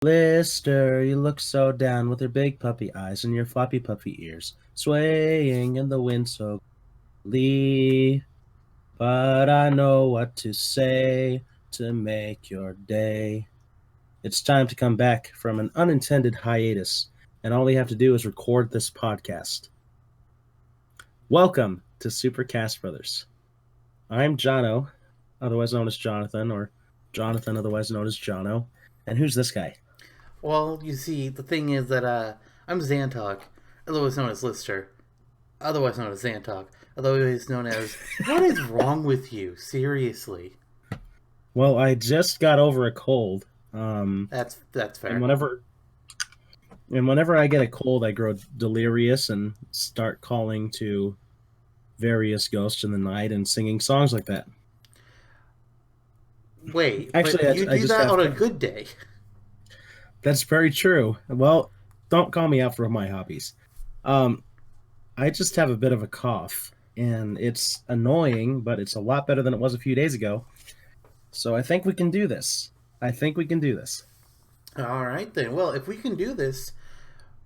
Lister, you look so down with your big puppy eyes and your floppy puffy ears, swaying in the wind so glee. But I know what to say to make your day. It's time to come back from an unintended hiatus, and all we have to do is record this podcast. Welcome to Super Cast Brothers. I'm Jonno, otherwise known as Jonathan, or Jonathan, otherwise known as Jonno. And who's this guy? Well, you see, the thing is that I'm Zantok, otherwise known as Lister, otherwise known as Zantok, otherwise known as What is wrong with you? Seriously. Well, I just got over a cold. That's And fair. whenever I get a cold, I grow delirious and start calling to various ghosts in the night and singing songs like that. Wait, but Actually, you I do just that have on a good day. that's very true. Well, don't call me out for my hobbies. Um, I just have a bit of a cough, and it's annoying, but it's a lot better than it was a few days ago. So I think we can do this. I think we can do this. All right then. Well, if we can do this,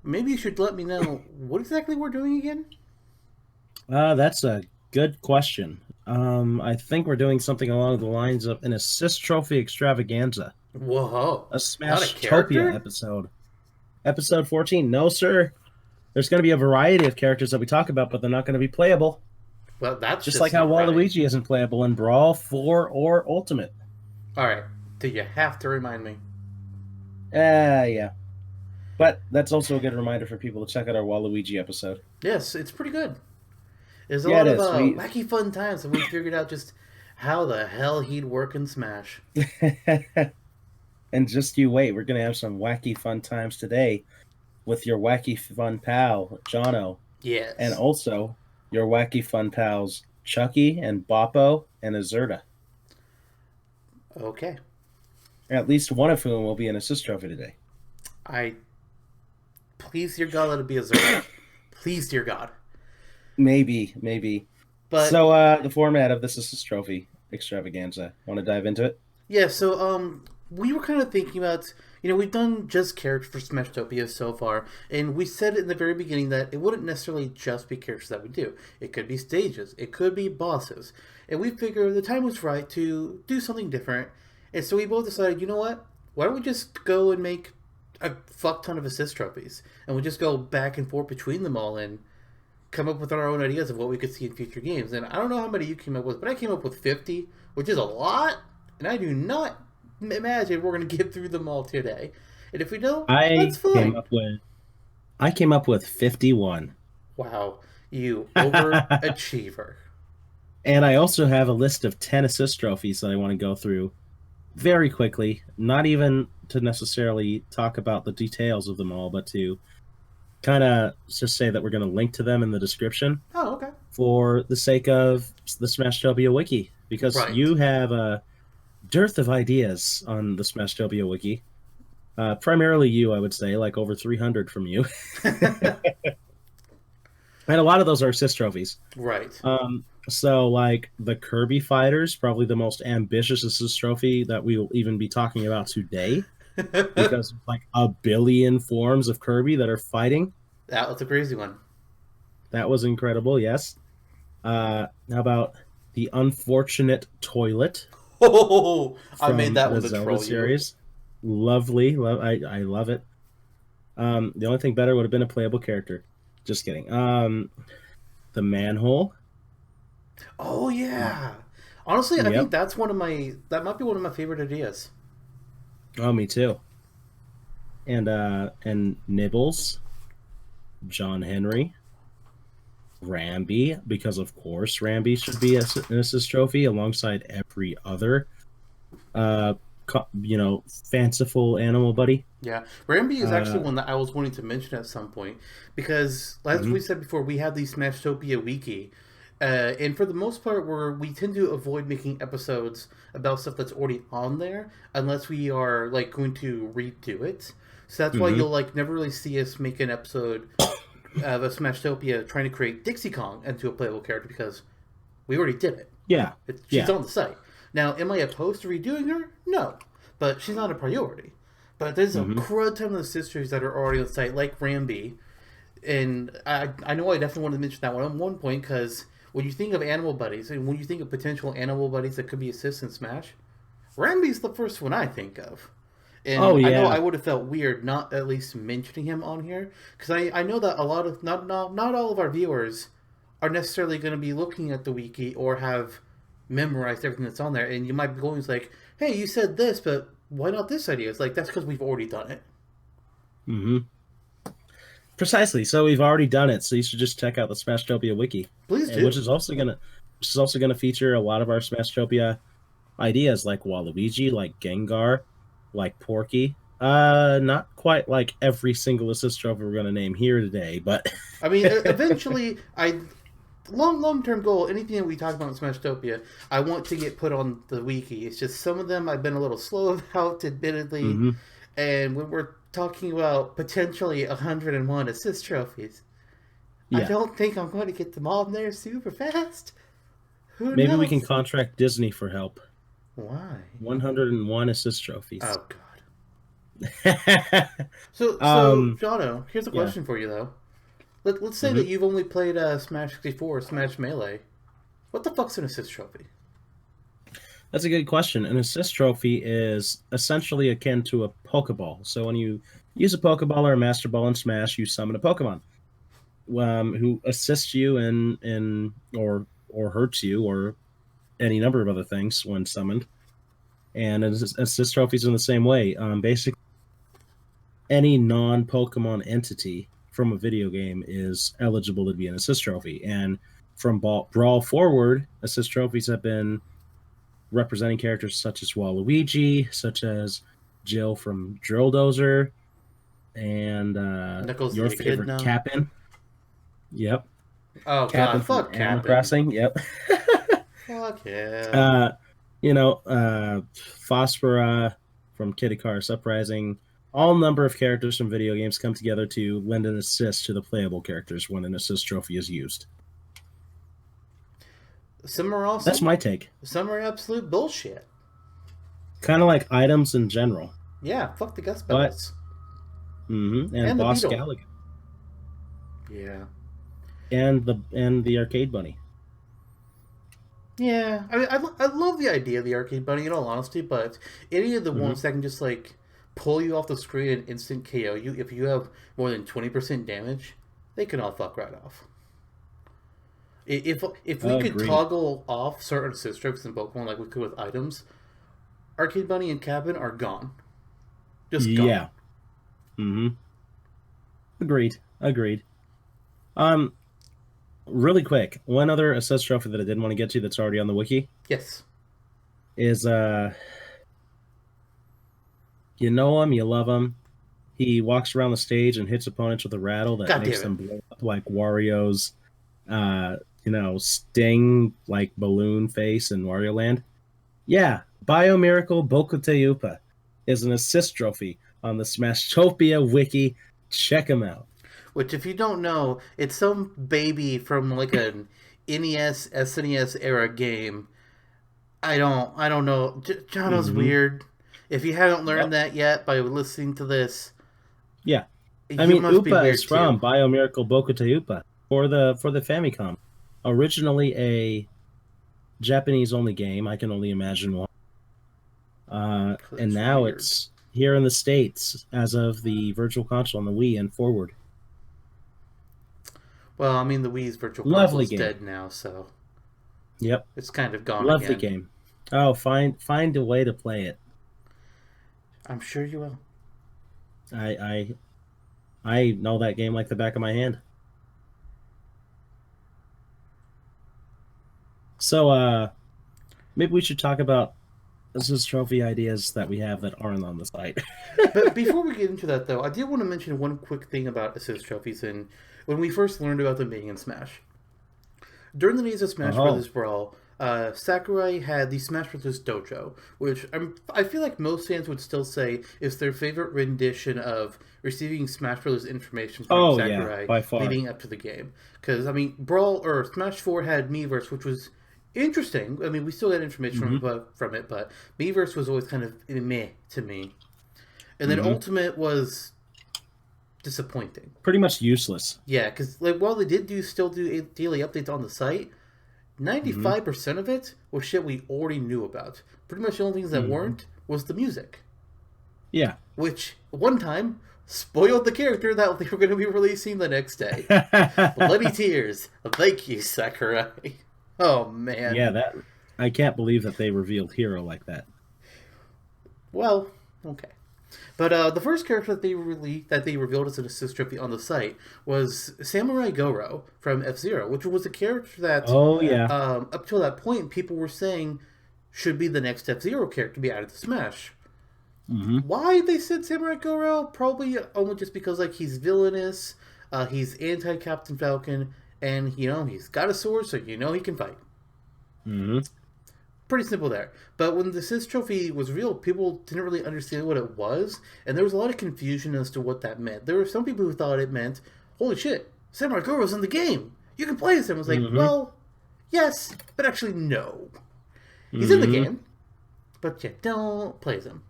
maybe you should let me know what exactly we're doing again. That's a good question. I think we're doing something along the lines of an assist trophy extravaganza, Whoa, a not a Smashtopia character? episode. Episode 14. No, sir. There's going to be a variety of characters that we talk about, but they're not going to be playable. Well, that's Just like just how not right. Waluigi isn't playable in Brawl, 4, or Ultimate. All right, do you have to remind me? Yeah. But that's also a good reminder for people to check out our Waluigi episode. Yes, it's pretty good. There's a Yeah, it lot of is. wacky fun times, and we figured out just how the hell he'd work in Smash. And just you wait, we're going to have some wacky fun times today with your wacky fun pal, Jonno, and Yes. also your wacky fun pals, Chucky and Boppo and Azurta. Okay. At least one of whom will be an assist trophy today. I please, dear God, let it be a Zerg. Please, dear God. Maybe. But So, the format of this assist trophy extravaganza. Want to dive into it? yeah, so we were kind of thinking about, we've done just characters for Smashtopia so far, and we said in the very beginning that it wouldn't necessarily just be characters that we do. It could be stages, it could be bosses, and we figured the time was right to do something different. And so we both decided, you know what? Why don't we just go and make a fuck ton of assist trophies, and we just go back and forth between them all and come up with our own ideas of what we could see in future games. And I don't know how many you came up with, but I came up with 50, which is a lot, and I do not imagine we're going to get through them all today. And if we don't, I that's came fine. up with I came up with 51. Wow, you overachiever. And I also have a list of 10 assist trophies that I want to go through very quickly, not even to necessarily talk about the details of them all, but to kind of just say that we're going to link to them in the description Oh, okay. for the sake of the Smashtopia wiki, because Right. you have a dearth of ideas on the Smashtopia wiki. Primarily you, I would say, like over 300 from you. And a lot of those are assist trophies. Right. So, like the Kirby fighters, probably the most ambitious assist trophy that we will even be talking about today, because like a billion forms of Kirby that are fighting. That was a crazy one. That was incredible. Yes. How about the unfortunate toilet Oh, I made from that the one to Zelda troll you. series? Lovely. I love it. The only thing better would have been a playable character. Just kidding. The manhole. Oh yeah. Honestly, I think Yep. that might be one of my favorite ideas. Oh, me too. And Nibbles, John Henry, Ramby, because of course Ramby should be an assist trophy alongside every other, uh, fanciful animal buddy. Yeah, Ramby is actually Uh, one that I was wanting to mention at some point because, as we mhm. said before, we have the Smashtopia wiki, and for the most part, we tend to avoid making episodes about stuff that's already on there unless we are like going to redo it. So that's why Mhm. you'll like never really see us make an episode of a Smashtopia trying to create Dixie Kong into a playable character because we already did it. Yeah, She's yeah. on the site now. Am I opposed to redoing her? No, but she's not a priority. But there's a Mm-hmm. crud ton of sisters that are already on site, like Ramby. And I know I definitely want to mention that one at one point because when you think of animal buddies and when you think of potential animal buddies that could be assists in Smash, Ramby's the first one I think of. Oh And I know I yeah. would have felt weird not at least mentioning him on here because I know that a lot of not all of our viewers are necessarily going to be looking at the wiki or have memorized everything that's on there, and you might be going like, "Hey, you said this, but why not this idea?" It's like that's because we've already done it. Mm-hmm. Precisely. So we've already done it. So you should just check out the Smashtopia wiki, Please which do. is also gonna feature a lot of our Smashtopia ideas, like Waluigi, like Gengar, like Porky. Not quite like every single assist trophy we're gonna name here today, but I mean, eventually, I long term goal. Anything that we talk about in Smashtopia, I want to get put on the wiki. It's just some of them I've been a little slow about, admittedly. hmm And when we're talking about potentially 101 assist trophies, I yeah, don't think I'm going to get them all in there super fast. Who maybe we can knows? contract Disney for help. Why? 101 assist trophies. Oh God. So, um, Jonno, here's a yeah. question for you though. Let's say that hmm you've only played Smash 64 or Smash Melee. What the fuck's an assist trophy? That's a good question. An assist trophy is essentially akin to a Pokeball. So when you use a Pokeball or a Master Ball in Smash, you summon a Pokemon who assists you in or hurts you or any number of other things when summoned. And assist trophies in the same way. Basically, any non-Pokemon entity from a video game is eligible to be an assist trophy. And from Brawl forward, assist trophies have been representing characters such as Waluigi, such as Jill from Drill Dozer, and Knuckles your the kid favorite now. Cap'n. Yep, Oh Cap'n God, from fuck Animal Cap'n. Crossing. Yep. Fuck him. uh, Phosphora from Kid Icarus Uprising. All number of characters from video games come together to lend an assist to the playable characters when an assist trophy is used. Some are That's awesome. my take. Some are absolute bullshit. Kind of like items in general, Yeah, fuck the Gus but pedals and and the Boss Beetle. Gallagher Yeah. and the Arcade Bunny. Yeah, I mean, I love the idea of the arcade bunny in all honesty, but any of the hmm ones that can just like pull you off the screen and instant KO you if you have more than 20% damage, they can all fuck right off. If we could Agreed. toggle off certain assist strokes in Pokemon like we could with items, arcade bunny and cabin are gone, just gone. Yeah. hmm Agreed. Agreed. Um, really quick, one other assist trophy that I didn't want to get to that's already on the wiki Yes. is you know him, you love him. He walks around the stage and hits opponents with a rattle that God makes damn it. them blow up like Wario's sting like balloon face in Wario Land. Yeah, Biomiracle Bokuteupa is an assist trophy on the Smashtopia wiki. Check him out. Which, if you don't know, it's some baby from like an NES, SNES era game. I don't know. Jono's hmm weird. If you haven't learned Yep. that yet by listening to this, Yeah. I you mean, must be Upa is weird too. from Biomiracle Bokuteupa for the Famicom. Originally a Japanese only game, I can only imagine why. Because And it's now weird. it's here in the States as of the Virtual Console on the Wii and forward. Well, I mean, the Wii's Virtual Console Lovely is game. dead now, so Yep. it's kind of gone Lovely again. game. Oh, find a way to play it. I'm sure you will. I I I know that game like the back of my hand. So maybe we should talk about this trophy ideas that we have that aren't on the site. But before we get into that, though, I did want to mention one quick thing about assist trophies. And when we first learned about them being in Smash, during the days of Smash Oh. Bros. Brawl, Sakurai had the Smash Bros. Dojo, which I feel like most fans would still say is their favorite rendition of receiving Smash Bros. Information from Oh yeah, Sakurai by far. leading up to the game. Because, I mean, Brawl or Smash 4 had Miiverse, which was interesting. I mean, we still got information hmm from it, but Miiverse was always kind of meh to me. and then Mm-hmm. Ultimate was disappointing. Pretty much useless. Yeah, because like while they did still do daily updates on the site, Mm-hmm. 95% of it was shit we already knew about. Pretty much the only things that Mm-hmm. weren't was the music, Yeah. which one time spoiled the character that they were going to be releasing the next day. Bloody tears. Thank you, Sakurai. Oh man. Yeah, that I can't believe that they revealed Hero like that. Well, okay. But the first character that they revealed as an assist trophy on the site was Samurai Goro from F Zero, which was a character that Oh yeah. up till that point people were saying should be the next F Zero character to be added to Smash. Mm-hmm. Why they said Samurai Goro? Probably only just because like he's villainous, he's anti Captain Falcon, and he's got a sword, so he can fight. Mm-hmm. Pretty simple there. But when the assist trophy was real, people didn't really understand what it was, and there was a lot of confusion as to what that meant. There were some people who thought it meant, holy shit, Samurai Goro's in the game. You can play as him. I was like, Mm-hmm. well, yes, but actually no. He's in the Mm-hmm. game, but yeah, don't play as him.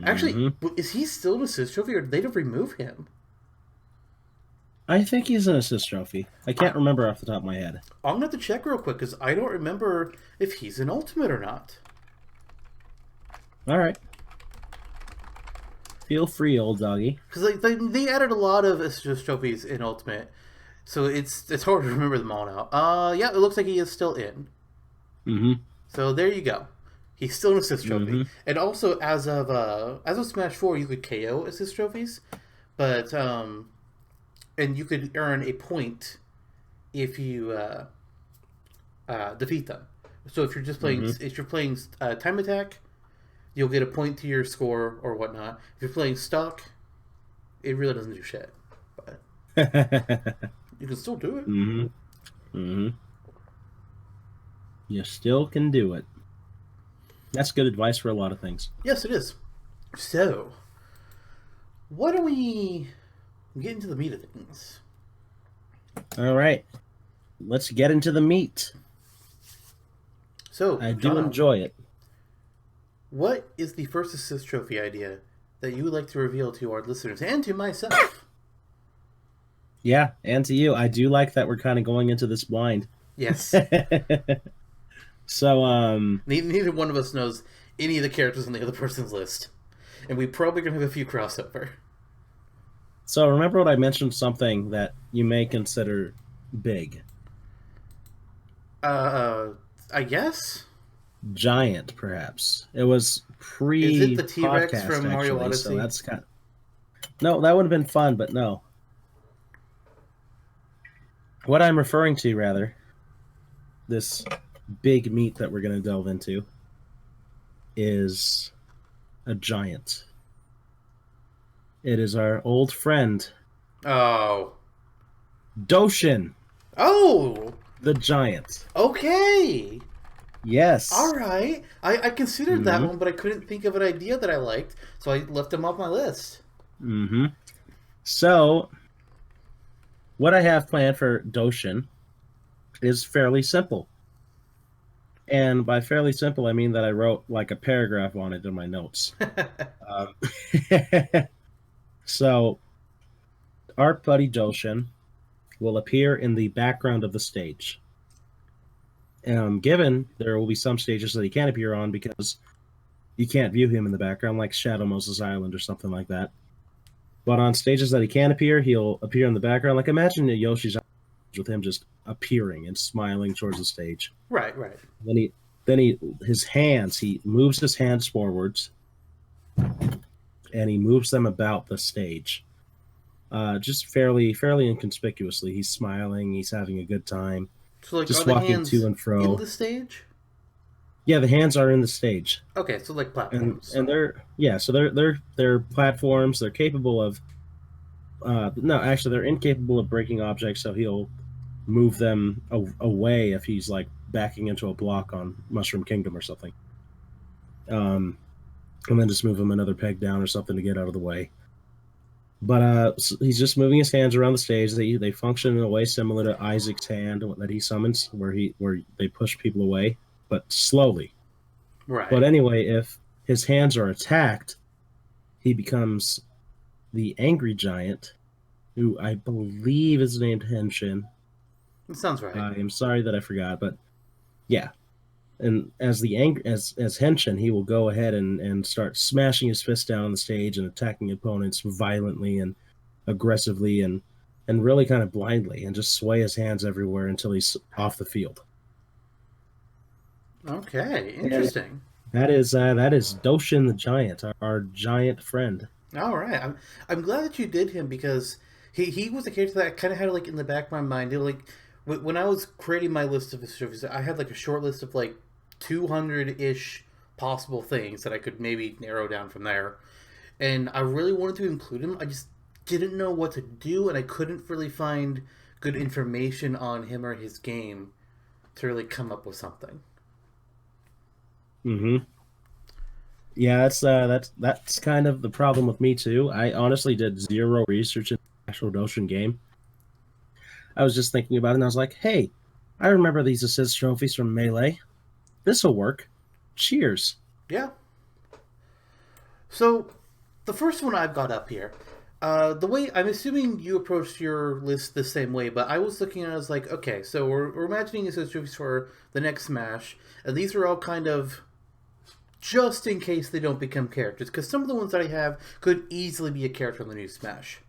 Actually, Mm-hmm. is he still an assist trophy, or did they remove him? I think he's an assist trophy. I can't remember off the top of my head. I'm gonna have to check real quick because I don't remember if he's an ultimate or not. All right. Feel free, old doggy. Because they added a lot of assist trophies in ultimate, so it's hard to remember them all now. Yeah, it looks like he is still in. Mm-hmm. So there you go. He's still an assist trophy, Mm-hmm. and also as of Smash 4, you could KO assist trophies, but and you could earn a point if you defeat them. So if you're just playing, Mm-hmm. if you're playing time attack, you'll get a point to your score or whatnot. If you're playing stock, it really doesn't do shit, but you can still do it. Mm-hmm. Mm-hmm. You still can do it. That's good advice for a lot of things. Yes, it is. So, why don't we get into the meat of things? All right. Let's get into the meat. So, I do Jonno, enjoy it. what is the first assist trophy idea that you would like to reveal to our listeners and to myself? Yeah, and to you. I do like that we're kind of going into this blind. Yes. So, Neither one of us knows any of the characters on the other person's list. And we probably going to have a few crossover. so remember what I mentioned, something that you may consider big. I guess? Giant, perhaps. It was Is it the T-Rex pre-podcast, from Mario actually, Odyssey? so that's kind of... No, that would have been fun, but no. What I'm referring to, rather, this big meat that we're going to delve into, is a giant. It is our old friend, Oh. Doshin, Oh! the giant. Okay! Yes. Alright. I considered that Mhm. one, but I couldn't think of an idea that I liked, so I left him off my list. Mm-hmm. So, what I have planned for Doshin is fairly simple. And by fairly simple, I mean that I wrote like a paragraph on it in my notes. Um, so, our buddy Doshin will appear in the background of the stage. Given there will be some stages that he can't appear on because you can't view him in the background, like Shadow Moses Island or something like that. But on stages that he can appear, he'll appear in the background. Like imagine a Yoshi's Island with him just appearing and smiling towards the stage. Right, right. He moves his hands forwards, and he moves them about the stage, just fairly inconspicuously. He's smiling. He's having a good time, So, like, just are the walking hands to and fro. in the stage? Yeah, the hands are in the stage, Okay, so like and platforms. they're platforms. They're capable of. No, actually, they're incapable of breaking objects. So he'll move them away if he's like backing into a block on Mushroom Kingdom or something. And then just move him another peg down or something to get out of the way. But so he's just moving his hands around the stage. They function in a way similar to Isaac's hand that he summons, where they push people away, but slowly. Right. But anyway, if his hands are attacked, he becomes the angry giant, who I believe is named Henshin. It sounds right. I am sorry that I forgot, but yeah. And as Henshin, he will go ahead and start smashing his fist down on the stage and attacking opponents violently and aggressively and really kind of blindly and just sway his hands everywhere until he's off the field. Okay, And interesting. that is Doshin the Giant, our giant friend. All right, I'm glad that you did him because he was a character that I kind of had like in the back of my mind. It, like when I was creating my list of his trophies, I had like a short list of like 200 ish possible things that I could maybe narrow down from there, and I really wanted to include him. I just didn't know what to do, and I couldn't really find good information on him or his game to really come up with something. Mm-hmm. Yeah, that's kind of the problem with me too. I honestly did zero research in the actual Doshin game. I was just thinking about it and I was like, hey, I remember these assist trophies from Melee. This'll work. Cheers. Yeah. So the first one I've got up here, the way I'm assuming you approached your list the same way, but I was looking at it as like, okay, so we're imagining this is for the next Smash, and these are all kind of just in case they don't become characters, because some of the ones that I have could easily be a character on the new Smash,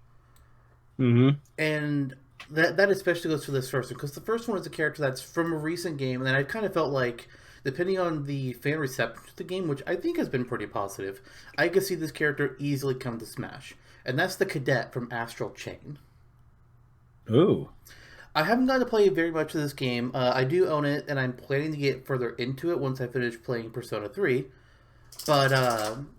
Mm-hmm. and that especially goes for this first one, because the first one is a character that's from a recent game, and I kind of felt like depending on the fan reception to the game, which I think has been pretty positive, I could see this character easily come to Smash. And that's the cadet from Astral Chain. Ooh. I haven't gotten to play very much of this game. I do own it, and I'm planning to get further into it once I finish playing Persona 3. But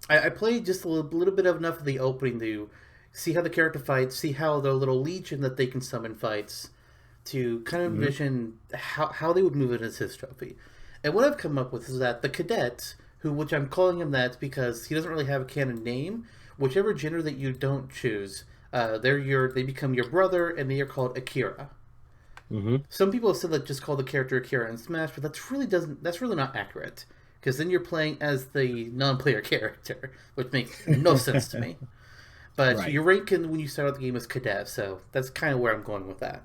I played just a little bit of enough of the opening to see how the character fights, see how the little legion that they can summon fights, to kind of Mm-hmm. envision how they would move it as his trophy. And what I've come up with is that the cadet, which I'm calling him that because he doesn't really have a canon name, whichever gender that you don't choose, they become your brother, and they are called Akira. Mm-hmm. Some people have said that just call the character Akira in Smash, but that's really not accurate because then you're playing as the non-player character, which makes no sense to me. But Right. your rank when you start out the game is cadet, so that's kind of where I'm going with that.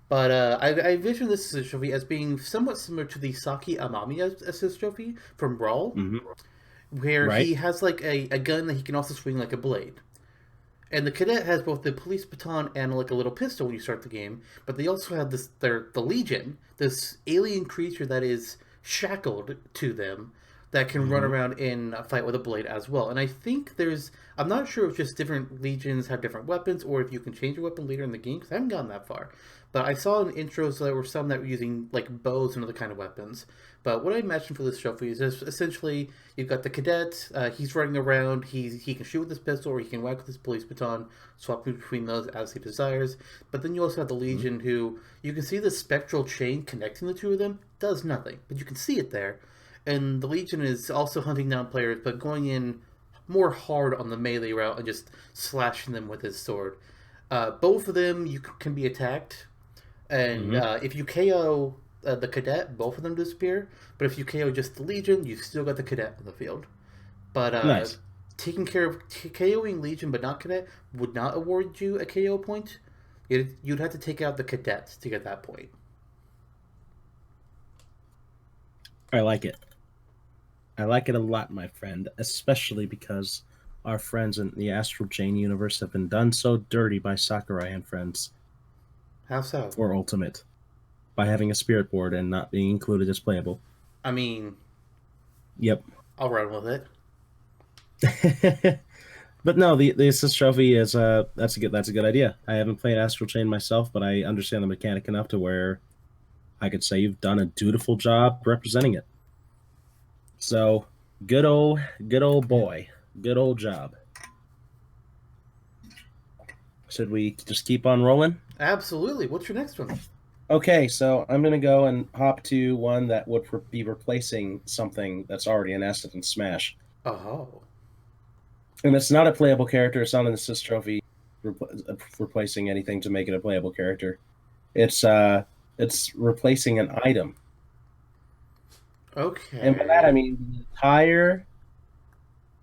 But I envision this assist trophy as being somewhat similar to the Saki Amami assist trophy from Brawl, Mm-hmm. where Right. he has like a gun that he can also swing like a blade. And the cadet has both the police baton and like a little pistol when you start the game, but they also have the Legion, this alien creature that is shackled to them that can run Mm-hmm. around and fight with a blade as well. And I think I'm not sure if just different legions have different weapons or if you can change your weapon later in the game because I haven't gotten that far. But I saw in intros there were some that were using like bows and other kind of weapons. But what I imagine for this trophy is essentially you've got the cadet. He's running around. He can shoot with his pistol or he can whack with his police baton, swapping between those as he desires. But then you also have the Mm-hmm. Legion, who you can see the spectral chain connecting the two of them does nothing, but you can see it there. And the Legion is also hunting down players, but going in more hard on the melee route and just slashing them with his sword. Both of them you can be attacked, and Mm-hmm. if you KO the cadet, both of them disappear. But if you KO just the Legion, you've still got the cadet on the field. But Nice. taking care of KOing Legion but not cadet would not award you a KO point. You'd have to take out the cadet to get that point. I like it. I like it a lot, my friend, especially because our friends in the Astral Chain universe have been done so dirty by Sakurai and friends How so? for Ultimate by having a spirit board and not being included as playable. I mean, Yep. I'll run with it. But no, the assist trophy is that's a good idea. I haven't played Astral Chain myself, but I understand the mechanic enough to where I could say you've done a dutiful job representing it. So good old boy, good old job. Should we just keep on rolling? Absolutely. What's your next one? Okay, so I'm gonna go and hop to one that would be replacing something that's already an asset in Smash, Oh. and it's not a playable character. It's not an assist trophy replacing anything to make it a playable character. It's it's replacing an item, and by that I Okay. mean the entire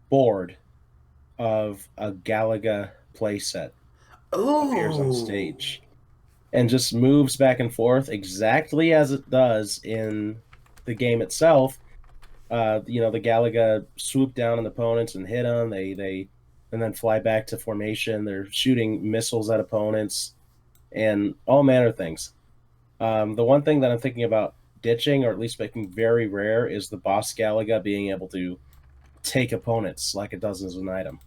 board of a Galaga playset appears on Oh, stage and just moves back and forth exactly as it does in the game itself. The Galaga swoop down on opponents and hit them. They and then fly back to formation. They're shooting missiles at opponents and all manner of things. The one thing that I'm thinking about ditching, or at least making very rare, is the boss Galaga being able to take opponents like it does as an item.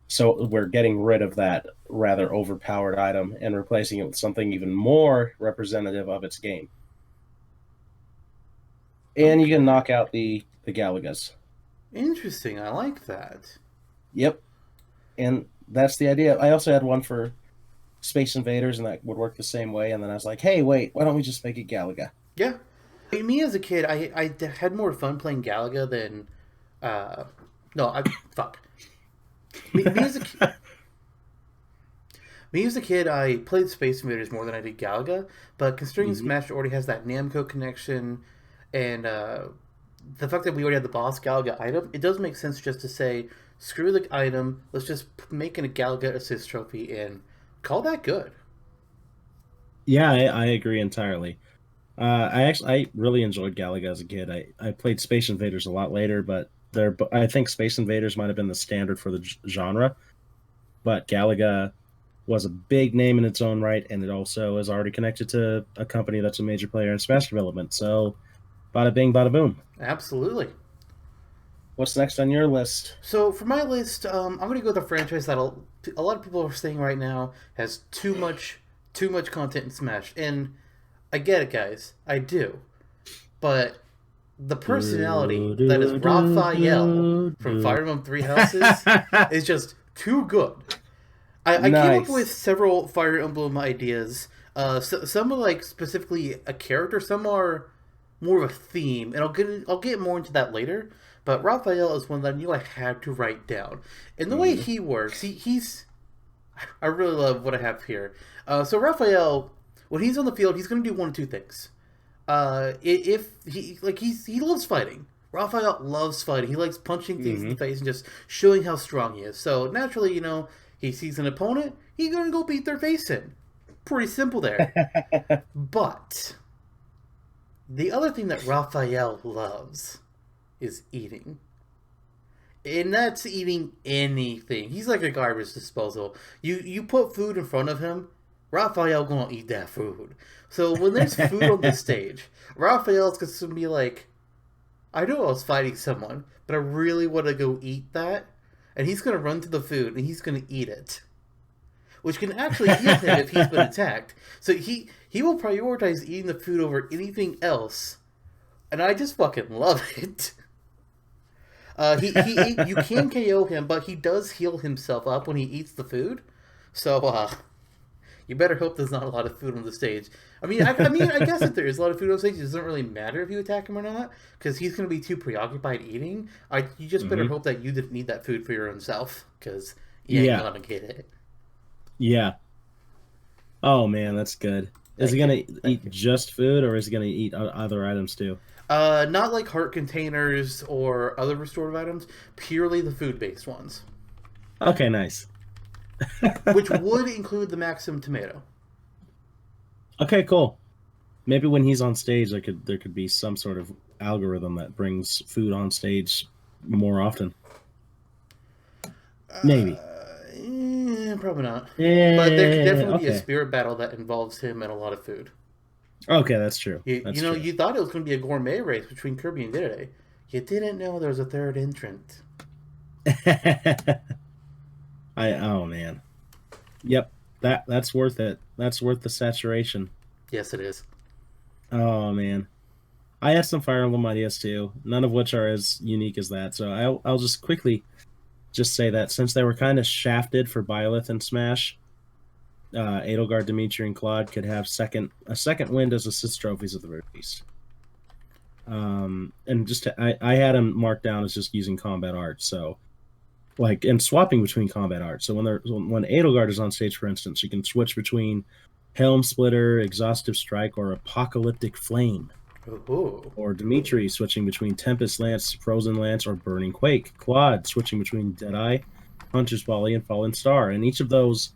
So we're getting rid of that rather overpowered item and replacing it with something even more representative of its game. And you can okay. knock out the Galagas. Interesting. I like that. Yep. And that's the idea. I also had one for Space Invaders, and that would work the same way. And then I was like, hey, wait, why don't we just make it Galaga? Yeah. Me as a kid, I had more fun playing Galaga than. Uh, no, I. Fuck. Me, me as a ki- Me as a kid, I played Space Invaders more than I did Galaga, but considering Mm-hmm. Smash already has that Namco connection, and the fact that we already have the boss Galaga item, it does make sense just to say, screw the item, let's just make it a Galaga assist trophy and call that good. Yeah, I agree entirely. I really enjoyed Galaga as a kid. I played Space Invaders a lot later, but I think Space Invaders might have been the standard for the genre. But Galaga was a big name in its own right, and it also is already connected to a company that's a major player in Smash development. So, bada bing, bada boom. Absolutely. What's next on your list? So for my list, I'm going to go with a franchise that a lot of people are saying right now has too much content in Smash, and I get it, guys. I do. But the personality Do, that is do, do, Raphael do, from do. Fire Emblem Three Houses is just too good. I came up with Nice. several Fire Emblem ideas. Some are like specifically a character. Some are more of a theme, and I'll get more into that later. But Raphael is one that I knew I had to write down. And the way Mhm. he works, he's I really love what I have here. So Raphael, when he's on the field, he's going to do one of two things. If he loves fighting. Raphael loves fighting. He likes punching things in the Mhm. face and just showing how strong he is. So naturally, he sees an opponent, he's gonna go beat their face in. Pretty simple there. But the other thing that Raphael loves is eating. And that's eating anything. He's like a garbage disposal. You put food in front of him, Raphael gonna eat that food. So when there's food on the stage, Raphael's gonna be like, I know I was fighting someone, but I really want to go eat that. And he's gonna run to the food and he's gonna eat it, which can actually heal him if he's been attacked. So he will prioritize eating the food over anything else, and I just fucking love it. You can KO him, but he does heal himself up when he eats the food. So you better hope there's not a lot of food on the stage. I guess if there is a lot of food on stage, it doesn't really matter if you attack him or not, because he's going to be too preoccupied eating. You just better Mhm. hope that you didn't need that food for your own self, because you ain't Yeah. gonna get it. Yeah. Oh man, that's good. Is he Thank you, gonna thank eat you. just food, or is he gonna eat other items too? Not like heart containers or other restorative items. Purely the food-based ones, Okay, nice. which would include the Maxim tomato. Okay, cool. Maybe when he's on stage, there could be some sort of algorithm that brings food on stage more often. Maybe. Probably not. But there could Yeah. definitely be a Okay. spirit battle that involves him and a lot of food. Okay, that's true. You That's know, true. you thought it was going to be a gourmet race between Kirby and Dedede. You didn't know there was a third entrant. Oh man. Yep. That's worth it. That's worth the saturation. Yes, it is. Oh man. I had some Fire Emblem ideas too, none of which are as unique as that. So I'll just quickly just say that since they were kind of shafted for Byleth and Smash, Edelgard, Dimitri, and Claude could have a second win as assist trophies at the very least. And I had them marked down as just using combat art. So like and swapping between combat art. So when Edelgard is on stage, for instance, you can switch between Helm Splitter, Exhaustive Strike, or Apocalyptic Flame. Ooh. Or Dimitri switching between Tempest Lance, Frozen Lance, or Burning Quake. Claude switching between Deadeye, Puncher's Volley, and Fallen Star, and each of those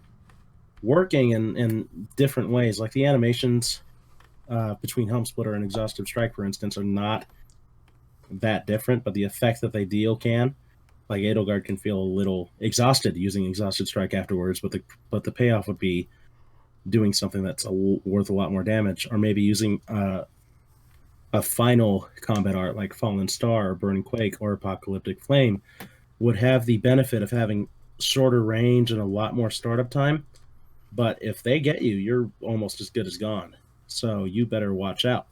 working in different ways. Like the animations between Helm Splitter and Exhaustive Strike, for instance, are not that different, but the effect that they deal can. Like Edelgard can feel a little exhausted using Exhausted Strike afterwards, but the payoff would be doing something that's worth a lot more damage, or maybe using a final combat art like Fallen Star or Burning Quake or Apocalyptic Flame would have the benefit of having shorter range and a lot more startup time. But if they get you, you're almost as good as gone. So you better watch out.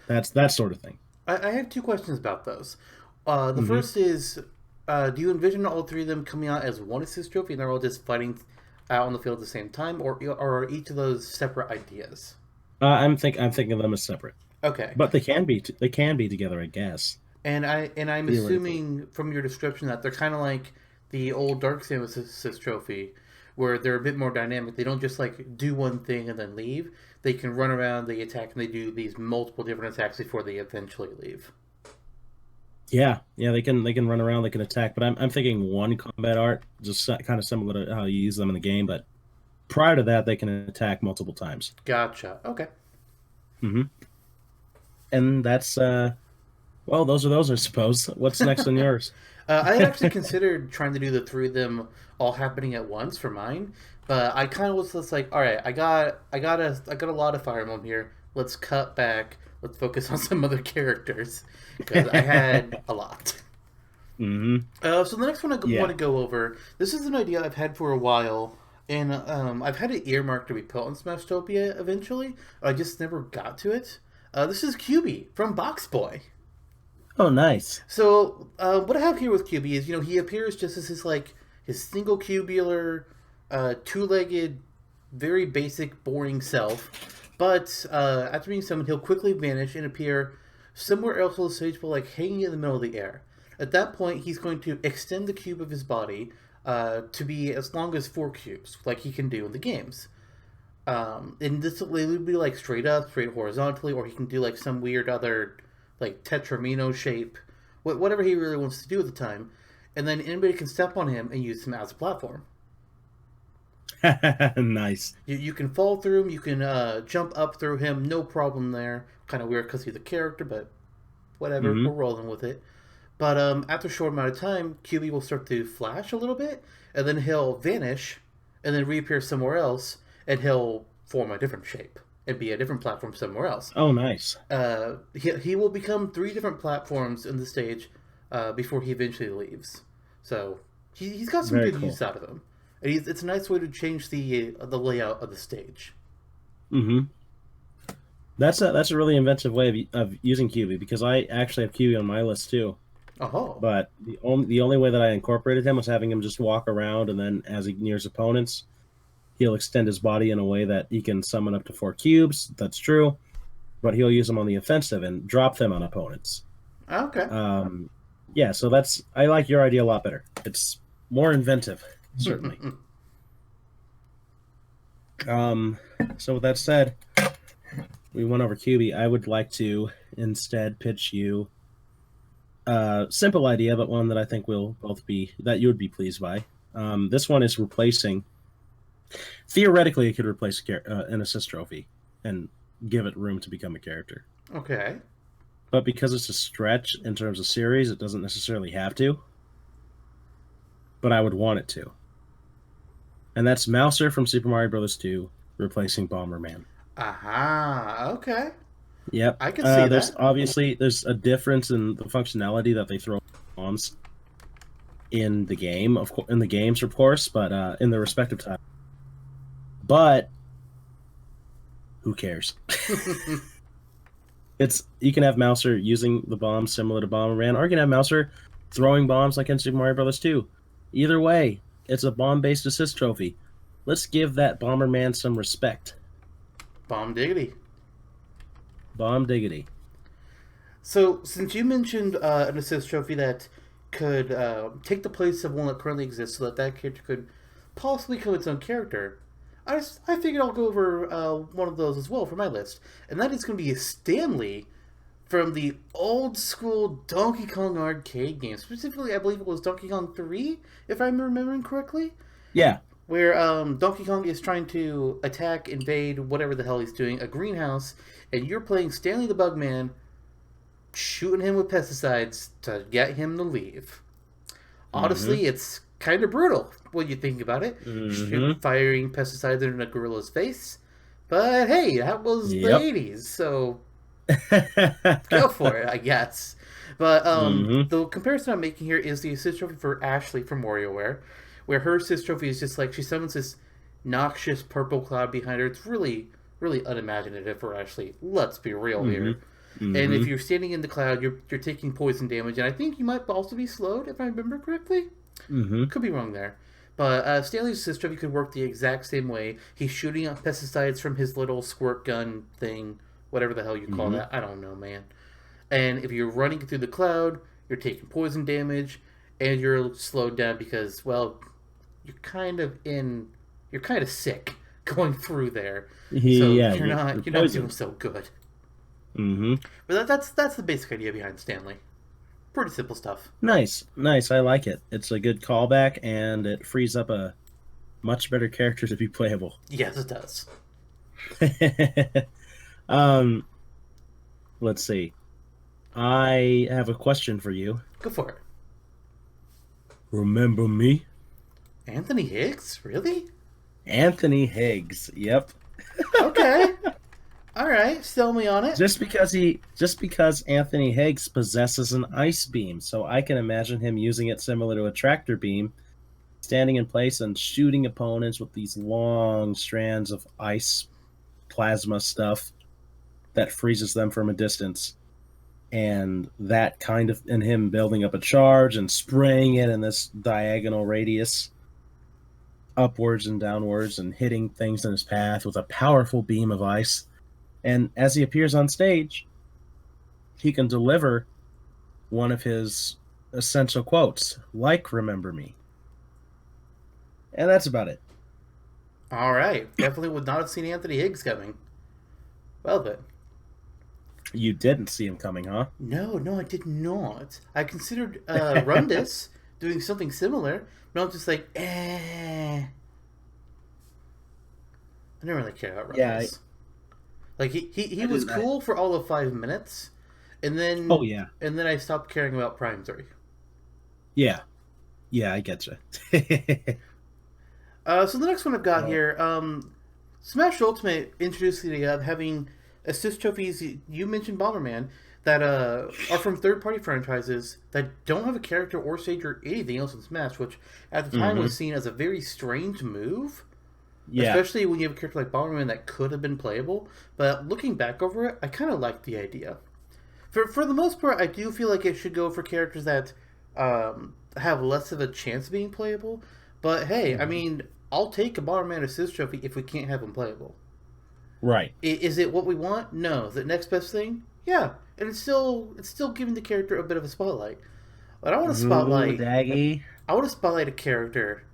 That's that sort of thing. I have two questions about those. The Mm-hmm. first is, do you envision all three of them coming out as one assist trophy and they're all just fighting out on the field at the same time, or are each of those separate ideas? I'm thinking of them as separate, Okay, but they can be together, I guess. and I'm Theoretically, assuming from your description that they're kind of like the old Dark Samus assist trophy, where they're a bit more dynamic. They don't just like do one thing and then leave. They can run around, they attack, and they do these multiple different attacks before they eventually leave. yeah, they can run around, they can attack. But I'm thinking one combat art, just kind of similar to how you use them in the game. But prior to that, they can attack multiple times. Gotcha. Okay. Hmm. And that's well, those are those, I suppose. What's next on yours? I had actually considered trying to do the three of them all happening at once for mine, but I kind of was just like, all right, I got a lot of Fire Emblem here. Let's cut back. Let's focus on some other characters because I had a lot. Hmm. So the next one want Yeah. to go over. This is an idea I've had for a while, and I've had it earmarked to be put on Smashtopia eventually. I just never got to it. This is QB from Box Boy. Oh, nice. So what I have here with QB is, he appears just as his single cubular, two-legged, very basic, boring self. But after being summoned, he'll quickly vanish and appear somewhere else on the stage, but like hanging in the middle of the air. At that point, he's going to extend the cube of his body to be as long as 4 cubes, like he can do in the games. And this will be like straight up, straight horizontally, or he can do like some weird other like tetramino shape, whatever he really wants to do at the time. And then anybody can step on him and use him as a platform. Nice. You can fall through him, you can jump up through him, no problem there. Kind of weird because he's a character, but whatever, we're Hmm. rolling with it. But after a short amount of time, QB will start to flash a little bit, and then he'll vanish, and then reappear somewhere else, and he'll form a different shape and be a different platform somewhere else. Oh, nice. He will become 3 different platforms in the stage before he eventually leaves. So he's got some Very good cool. use out of him. And it's a nice way to change the layout of the stage. Hmm. That's a really inventive way of using QB, because I actually have QB on my list too. Oh, But the only way that I incorporated him was having him just walk around, and then as he nears opponents, he'll extend his body in a way that he can summon up to 4 cubes. That's true, but he'll use them on the offensive and drop them on opponents. okay. Um, yeah, so that's I like your idea a lot better. It's more inventive, certainly. Um, so with that said, we went over QB. I would like to instead pitch you a simple idea, but one that I think will both be that you would be pleased by. This one is replacing. Theoretically, it could replace an assist trophy and give it room to become a character. Okay. But because it's a stretch in terms of series, it doesn't necessarily have to. But I would want it to. And that's Mouser from Super Mario Bros. 2 replacing Bomberman. Aha. Okay. Yep. I can see There's that. obviously there's a difference in the functionality that they throw bombs in the game, in the games, of course, but in the respective time. But who cares? It's you can have Mouser using the bombs similar to Bomberman, or you can have Mouser throwing bombs like in Super Mario Bros. 2. Either way, it's a bomb-based assist trophy. Let's give that Bomberman some respect. Bomb diggity. Bomb diggity. So, since you mentioned an assist trophy that could take the place of one that currently exists, so that that character could possibly become its own character, I figured I'll go over one of those as well for my list, and that is going to be a Stanley from the old school Donkey Kong arcade game. Specifically, I believe it was Donkey Kong 3, if I'm remembering correctly. Yeah. Where Donkey Kong is trying to attack, invade, whatever the hell he's doing, a greenhouse, and you're playing Stanley the Bugman, shooting him with pesticides to get him to leave. Mm-hmm. Honestly, it's kind of brutal when you think about it. Mm-hmm. Firing pesticides in a gorilla's face. But hey, that was the Yep. 80s, so go for it, I guess. But Mm-hmm. the comparison I'm making here is the assist trophy for Ashley from WarioWare, where her assist trophy is just like she summons this noxious purple cloud behind her. It's really, really unimaginative for Ashley. Let's be real Mm-hmm. here. And if Mm-hmm. you're standing in the cloud, you're taking poison damage, and I think you might also be slowed if I remember correctly. Mm-hmm. Could be wrong there. But Stanley's assist trophy could work the exact same way. He's shooting out pesticides from his little squirt gun thing, whatever the hell you call Mm-hmm. that. I don't know, man. And if you're running through the cloud, you're taking poison damage, and you're slowed down because, well, you're kind of sick going through there. So Yeah, you're you're not doing poisoned. so good. Mm-hmm. But that's the basic idea behind Stanley. Pretty simple stuff. Nice, nice. I like it. It's a good callback, and it frees up a much better character to be playable. Yes, it does. um, let's see. I have a question for you. Go for it. Remember me? Anthony Higgs? Really? Anthony Higgs. Yep. Okay. All right. Sell me on it. Just because Anthony Higgs possesses an ice beam, so I can imagine him using it similar to a tractor beam, standing in place and shooting opponents with these long strands of ice plasma stuff that freezes them from a distance. And that kind of, and him building up a charge and spraying it in this diagonal radius upwards and downwards and hitting things in his path with a powerful beam of ice. And as he appears on stage, he can deliver one of his essential quotes, like "Remember me," and that's about it. All right. Definitely would not have seen Anthony Higgs coming. Well then. You didn't see him coming, huh? No, no, I did not. I considered Rundus doing something similar, but I'm just like, eh. I didn't really care about Yeah, Rundus. Like he I was didn't. cool for all of 5 minutes, Oh yeah, and then I stopped caring about Prime 3. yeah, yeah. I get you. So the next one I've got Oh. here, Smash Ultimate introduced the idea of having assist trophies. You mentioned Bomberman that are from third-party franchises that don't have a character or stage or anything else in Smash, which at the time Mm-hmm. was seen as a very strange move, Yeah. especially when you have a character like Bomberman that could have been playable. But looking back over it, I kind of like the idea. For the most part, I do feel like it should go for characters that have less of a chance of being playable. But hey, I Mm-hmm. mean, I'll take a Bomberman assist trophy if we can't have him playable. Right. Is it what we want? No. The next best thing? Yeah. And it's still giving the character a bit of a spotlight. But Ooh, Daggy. I want to spotlight a character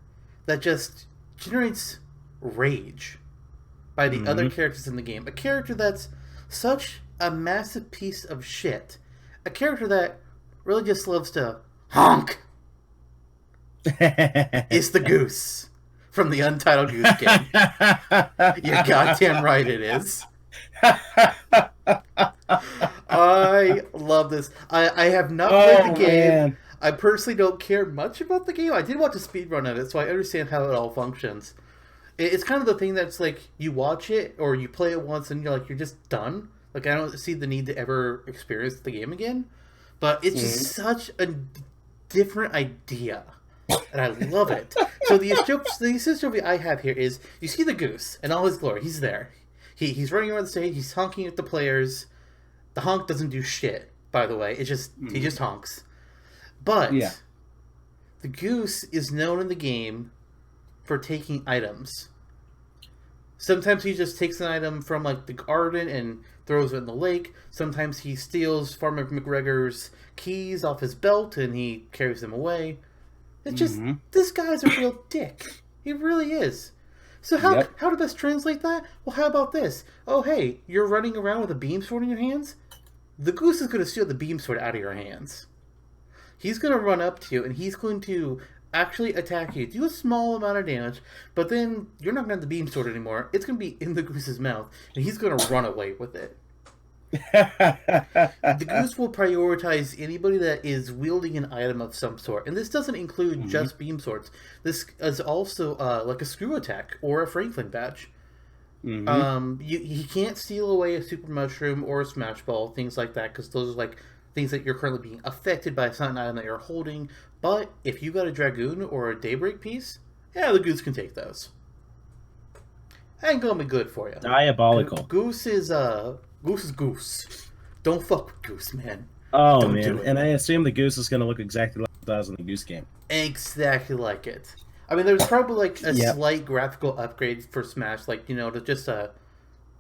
that just generates rage by the other Mm-hmm. characters in the game. A character that's such a massive piece of shit. A character that really just loves to honk. It's the Goose from the Untitled Goose Game. You're goddamn right it is. I love this. I have not played Oh the game. man. I personally don't care much about the game. I did watch a speedrun of it, so I understand how it all functions. It's kind of the thing that's like you watch it or you play it once and you're just done. Like I don't see the need to ever experience the game again. But it's just Mhm. such a different idea. And I love it. So the assist trophy I have here is you see the Goose in all his glory. He's there. He's running around the stage. He's honking at the players. The honk doesn't do shit, by the way. He Mhm. just honks. But Yeah. the Goose is known in the game for taking items. Sometimes he just takes an item from like the garden and throws it in the lake. Sometimes he steals Farmer McGregor's keys off his belt and he carries them away. It's just Mhm. this guy's a real dick. He really is. So Yep. how to best translate that? Well, how about this? Oh hey, you're running around with a beam sword in your hands? the goose is going to steal the beam sword out of your hands. He's going to run up to you, and he's going to actually attack you, do a small amount of damage, but then you're not going to have the beam sword anymore. It's going to be in the goose's mouth, and he's going to run away with it. The goose will prioritize anybody that is wielding an item of some sort, and this doesn't include just beam swords. This is also like a screw attack or a Franklin badge. He can't steal away a super mushroom or a smash ball, things like that, because those are like things that you're currently being affected by a certain item that you're holding. But if you got a dragoon or a daybreak piece, yeah, the goose can take those. Ain't gonna be good for you. Diabolical. Goose is goose. Don't fuck with goose, man. Oh, Don't man. do it. And I assume the goose is going to look exactly like it does in the goose game. Exactly like it. I mean, there's probably like a slight graphical upgrade for Smash, like, to just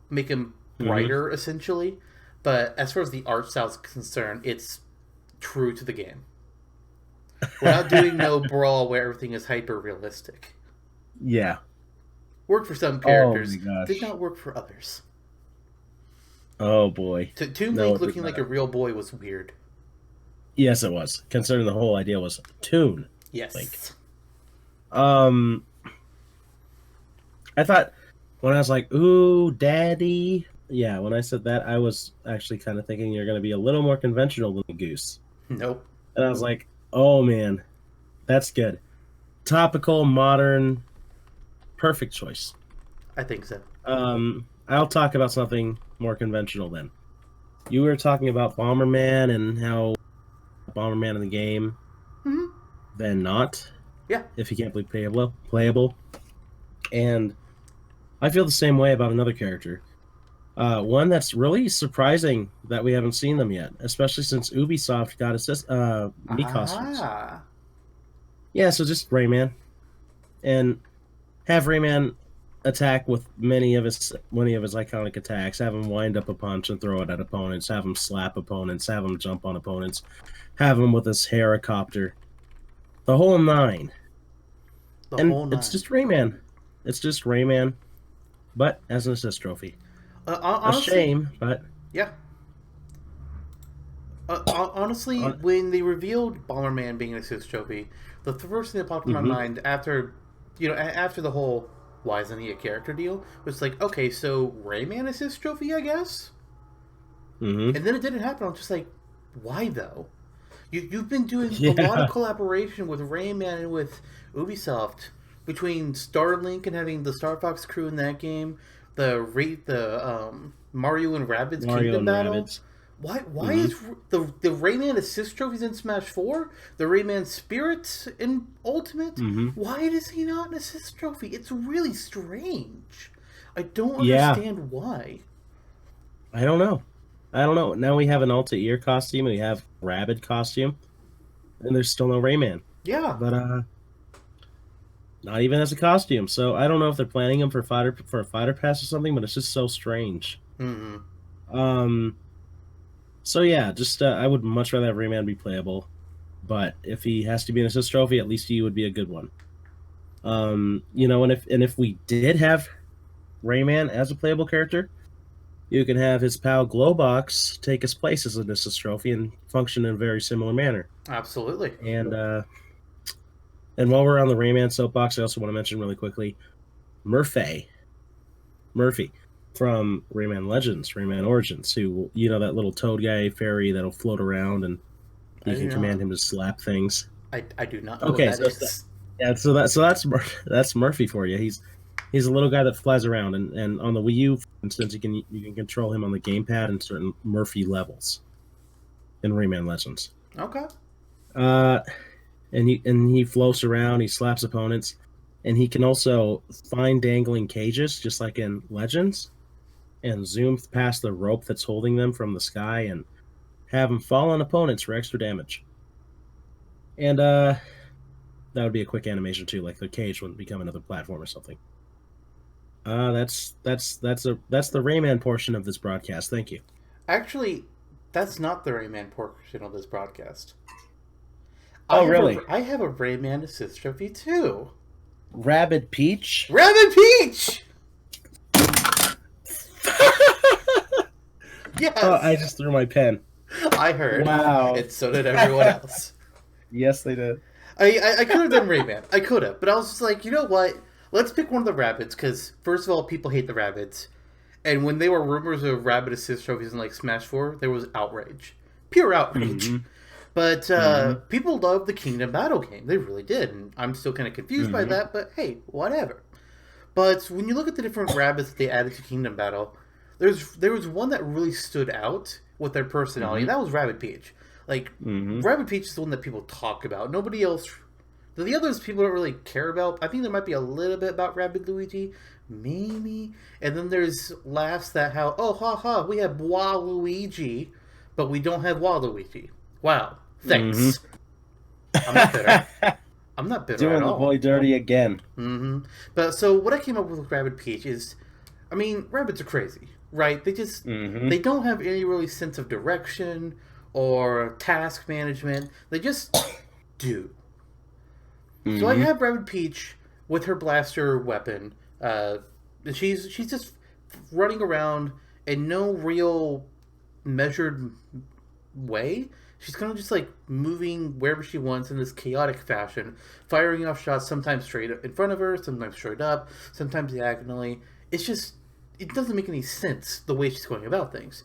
make him brighter, essentially. But as far as the art style is concerned, it's true to the game. We're not doing no brawl where everything is hyper realistic. Yeah. Worked for some characters, my gosh. did not work for others. Oh, boy. Toon Link looking like a real boy was weird. Yes, it was. Considering the whole idea was Toon Yes. Link. I thought when I was like, ooh, daddy. Yeah, when I said that, I was actually kind of thinking you're going to be a little more conventional than the goose. Nope. And I was like, oh, man, that's good. Topical, modern, perfect choice. I think so. I'll talk about something more conventional then. You were talking about Bomberman and how Bomberman in the game, then not. Yeah. If he can't be playable. And I feel the same way about another character. One that's really surprising that we haven't seen them yet, especially since Ubisoft got Mii costumes. Yeah, so just Rayman. And have Rayman attack with many of his iconic attacks, have him wind up a punch and throw it at opponents, have him slap opponents, have him jump on opponents, have him with his helicopter. The whole nine. It's just Rayman. It's just Rayman, but as an assist trophy. Honestly, a shame, but... Yeah. Honestly, when they revealed Bomberman being an assist trophy, the first thing that popped in my mind after the whole why isn't he a character deal was like, okay, so Rayman assist trophy, I guess? And then it didn't happen. I'm just like, why though? You've been doing a lot of collaboration with Rayman and with Ubisoft between Starlink and having the Star Fox crew in that game, the Mario and Rabbids Kingdom Battle. Rabbids. Why is the Rayman assist trophies in Smash 4, the Rayman Spirit in Ultimate? Why is he not an assist trophy? It's really strange. I don't understand why. I don't know. Now we have an Altair costume and we have Rabbid costume, and there's still no Rayman. Yeah, but not even as a costume. So I don't know if they're planning him for a fighter pass or something, but it's just so strange. So yeah, just I would much rather have Rayman be playable, but if he has to be an assist trophy, at least he would be a good one. And if we did have Rayman as a playable character, you can have his pal Glowbox take his place as an assist trophy and function in a very similar manner. Absolutely. And while we're on the Rayman soapbox, I also want to mention really quickly Murphy from Rayman Legends, Rayman Origins, who, that little toad guy fairy that'll float around and you can command him to slap things. I do not know what that is. So that's Murphy for you. He's a little guy that flies around, and on the Wii U, for instance, you can control him on the gamepad in certain Murphy levels in Rayman Legends. Okay. And he floats around, he slaps opponents, and he can also find dangling cages, just like in Legends, and zoom past the rope that's holding them from the sky and have them fall on opponents for extra damage. And that would be a quick animation too, like the cage wouldn't become another platform or something. That's the Rayman portion of this broadcast. Thank you. Actually, that's not the Rayman portion of this broadcast. Oh, really? I have a Rayman assist trophy too. Rabbid Peach? Oh, I Yes, just threw my pen. I heard, Wow. and so did everyone else. Yes, they did. I could have done Rayman. I could have, but I was just like, you know what? Let's pick one of the rabbits because first of all, people hate the rabbits, and when there were rumors of rabbit assist trophies in like Smash Four, there was outrage, pure outrage. Mm-hmm. But Mm-hmm. people loved the Kingdom Battle game. They really did, and I'm still kind of confused by Mm-hmm. that. But hey, whatever. But when you look at the different rabbits that they added to Kingdom Battle, there was one that really stood out with their personality, Mm-hmm. and that was Rabbit Peach. Like Mm-hmm. Rabbit Peach is the one that people talk about. Nobody else. The others people don't really care about. I think there might be a little bit about Rabbit Luigi, maybe. And then there's laughs that how oh ha ha we have Waluigi, but we don't have Waluigi. Wow, thanks. I'm not bitter. I'm not bitter at Doing the all. boy dirty again. But so what I came up with Rabbit Peach is, I mean, rabbits are crazy, right? Mm-hmm. They don't have any really sense of direction or task management. They just do. So I Mm-hmm. have Rabbit Peach with her blaster weapon. And she's just running around in no real measured way. She's kind of just like moving wherever she wants in this chaotic fashion, firing off shots sometimes straight up in front of her, sometimes straight up, sometimes diagonally. It's just it doesn't make any sense the way she's going about things.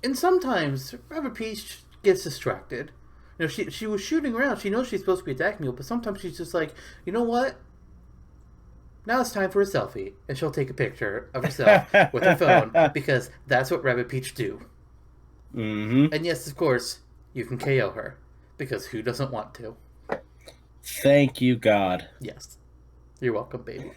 And sometimes Rabbit Peach gets distracted. You know, she was shooting around. She knows she's supposed to be attacking you, but sometimes she's just like, you know what? Now it's time for a selfie, and she'll take a picture of herself with her phone because that's what Rabbit Peach do. Mm-hmm. And yes, of course, you can KO her because who doesn't want to? Thank you, God. Yes, you're welcome, baby.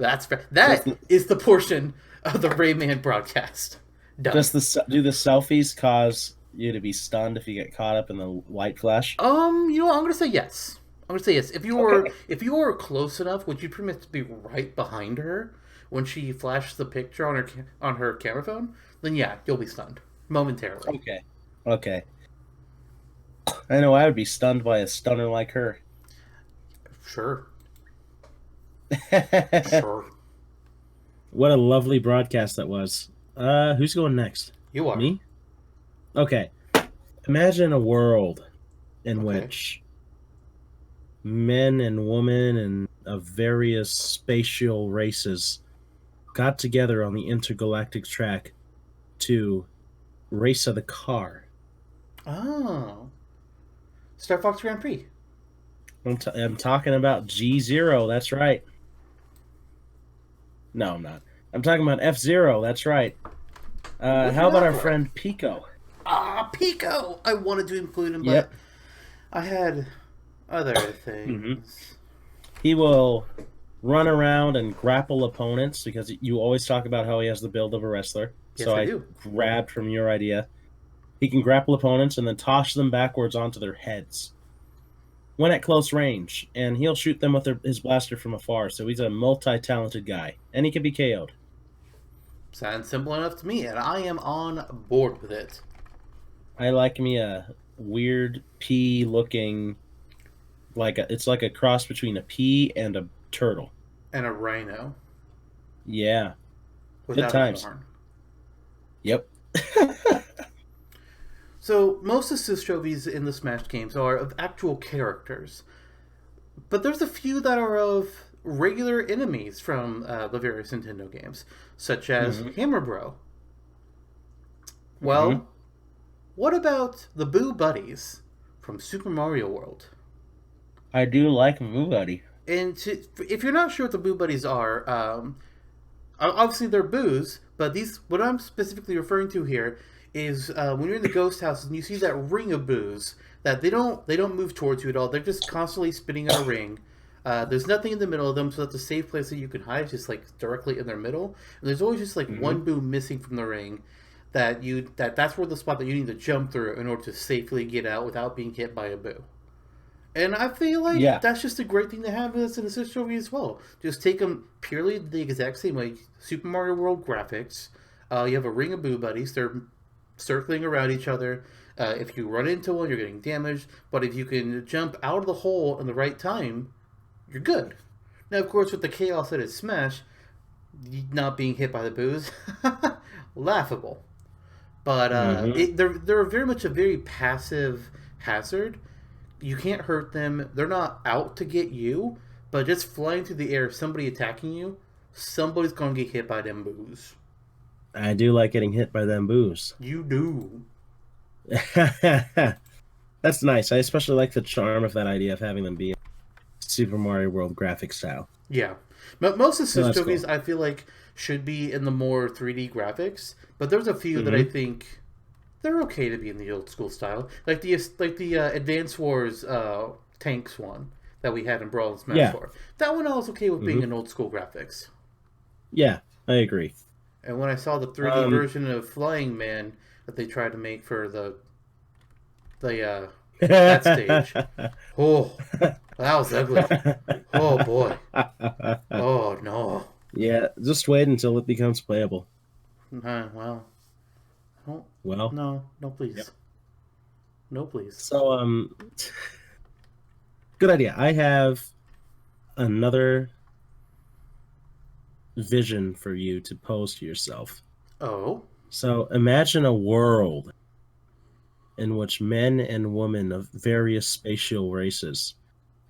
Just That is the portion of the Rayman broadcast. Done. do the selfies cause you to be stunned if you get caught up in the white flash? You know, I'm gonna say yes. I'm gonna say yes. Okay. If you were close enough, would you pretty much be right behind her when she flashes the picture on her camera phone? Then yeah, you'll be stunned momentarily. Okay. Okay. I know I would be stunned by a stunner like her. Sure, sure. What a lovely broadcast that was. Who's going next? You are Me? Okay. Imagine a world in okay. which men and women and of various spatial races got together on the intergalactic track to race of the car. Oh, Star Fox Grand Prix. I'm talking about G0, that's right. No, I'm not. I'm talking about F-Zero, that's right. What's How about that our for? friend Pico? Ah, Pico. I wanted to include him, but Yep. I had other hmm things. He will run around and grapple opponents because you always talk about how he has the build of a wrestler. Yes, So I I do. grabbed from your idea. He can grapple opponents and then toss them backwards onto their heads when at close range, and he'll shoot them with his blaster from afar. So he's a multi-talented guy, and he can be KO'd. Sounds simple enough to me, and I am on board with it. I like me a weird pea-looking, it's like a cross between a pea and a turtle. And a rhino Yeah, good without a times. horn. Yep. So most assist trophies in the Smash games are of actual characters, but there's a few that are of regular enemies from the various Nintendo games, such as hmm Hammer Bro. hmm Well, what about the Boo Buddies from Super Mario World? I do like Moo Buddy. And if you're not sure what the Boo Buddies are, obviously they're boos, but these what I'm specifically referring to here is when you're in the ghost house and you see that ring of boos that they don't move towards you at all. They're just constantly spinning in a ring. There's nothing in the middle of them, so that's a safe place that you can hide, just like directly in their middle. And there's always just like hmm one boo missing from the ring that's where the spot that you need to jump through in order to safely get out without being hit by a boo. And I feel like Yeah. that's just a great thing to have as an assist trophy as well. Just take them purely the exact same way. Super Mario World graphics. You have a ring of Boo Buddies. They're circling around each other. If you run into one, you're getting damaged. But if you can jump out of the hole in the right time, you're good. Now, of course, with the chaos that is Smash, not being hit by the booze, laughable. But Mm-hmm. they're very much a very passive hazard. You can't hurt them. They're not out to get you, but just flying through the air, if somebody attacking you, somebody's gonna get hit by them boos. I do like getting hit by them boos. You do. That's nice. I especially like the charm of that idea of having them be Super Mario World graphic style. Yeah. But most of So the that's movies cool. I feel like should be in the more 3D graphics, but there's a few that I Mm-hmm. think they're okay to be in the old school style, like the Advance Wars tanks one that we had in Brawl and Smash Yeah. 4. That one I was okay with being Mm-hmm. in old school graphics. Yeah, I agree. And when I saw the 3D Um, version of Flying Man that they tried to make for the that stage, oh, that was ugly. Oh boy. Oh no. yeah, just wait until it becomes playable. Well, oh, Well, no, no, yep. please, no, please. So, good idea. I have another vision for you to pose to yourself. Oh, So, imagine a world in which men and women of various spatial races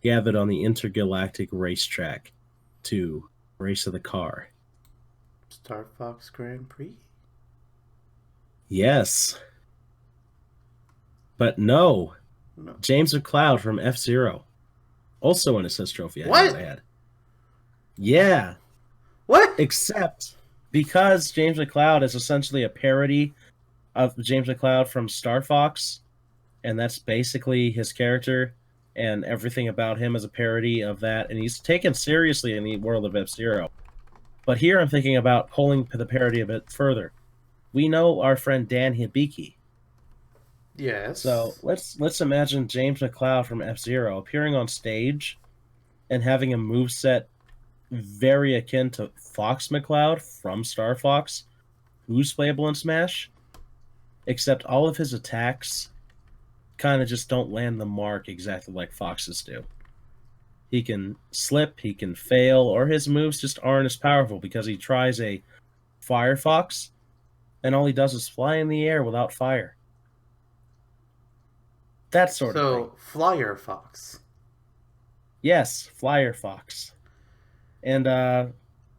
gathered on the intergalactic racetrack to race of the car. Star Fox Grand Prix. Yes, but no. No. James McCloud from F-Zero, also an assist trophy, I might What? add. Yeah, What? except because James McCloud is essentially a parody of James McCloud from Star Fox, and that's basically his character, and everything about him is a parody of that, and he's taken seriously in the world of F-Zero. But here I'm thinking about pulling the parody of it further. We know our friend Dan Hibiki. So Yes. let's imagine James McCloud from F-Zero appearing on stage and having a moveset very akin to Fox McCloud from Star Fox, who's playable in Smash, except all of his attacks kind of just don't land the mark exactly like Fox's do. He can slip, he can fail, or his moves just aren't as powerful because he tries a Firefox and all he does is fly in the air without fire. That sort of thing. So Flyer Fox. Yes, Flyer Fox. And there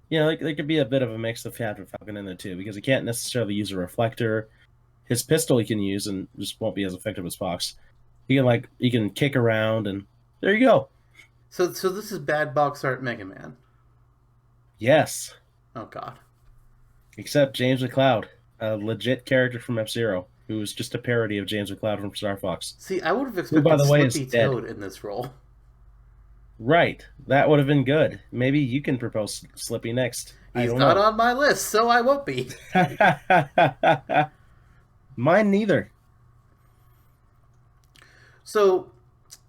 could be a bit of a mix of Captain Falcon in there too, because he can't necessarily use a reflector. His pistol he can use and just won't be as effective as Fox. He can kick around and there you go. So this is bad box art Mega Man. Yes. Oh God. Except James McCloud, a legit character from F-Zero, who's just a parody of James McCloud from Star Fox. See, I would have Who, by expected the way, is Slippy dead. Toad in this role. Right. That would have been good. Maybe you can propose Slippy next. I He's don't not know. on my list, so I won't be. Mine neither. So,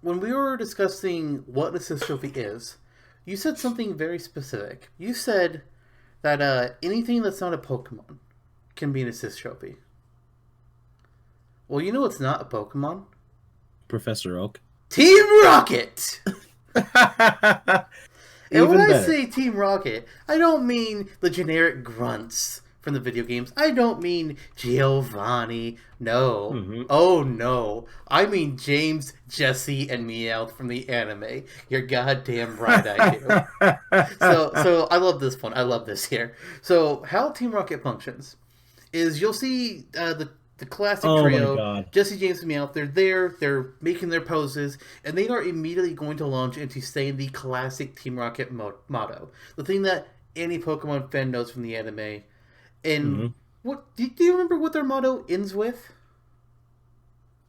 when we were discussing what an assist trophy is, you said something very specific. You said that anything that's not a Pokemon can be an assist trophy. Well, you know it's not a Pokemon? Professor Oak. Team Rocket! And when Even I better. say Team Rocket, I don't mean the generic grunts from the video games. I don't mean Giovanni. No. Mm-hmm. Oh no. I mean James, Jesse, and Meowth from the anime. You're goddamn right I do. So I love this one. I love this here. So how Team Rocket functions is you'll see the classic Oh my trio, god. Jesse, James, and Meowth. They're there. They're making their poses, and they are immediately going to launch into saying the classic Team Rocket motto, the thing that any Pokemon fan knows from the anime. And Mm-hmm. what do you remember what their motto ends with?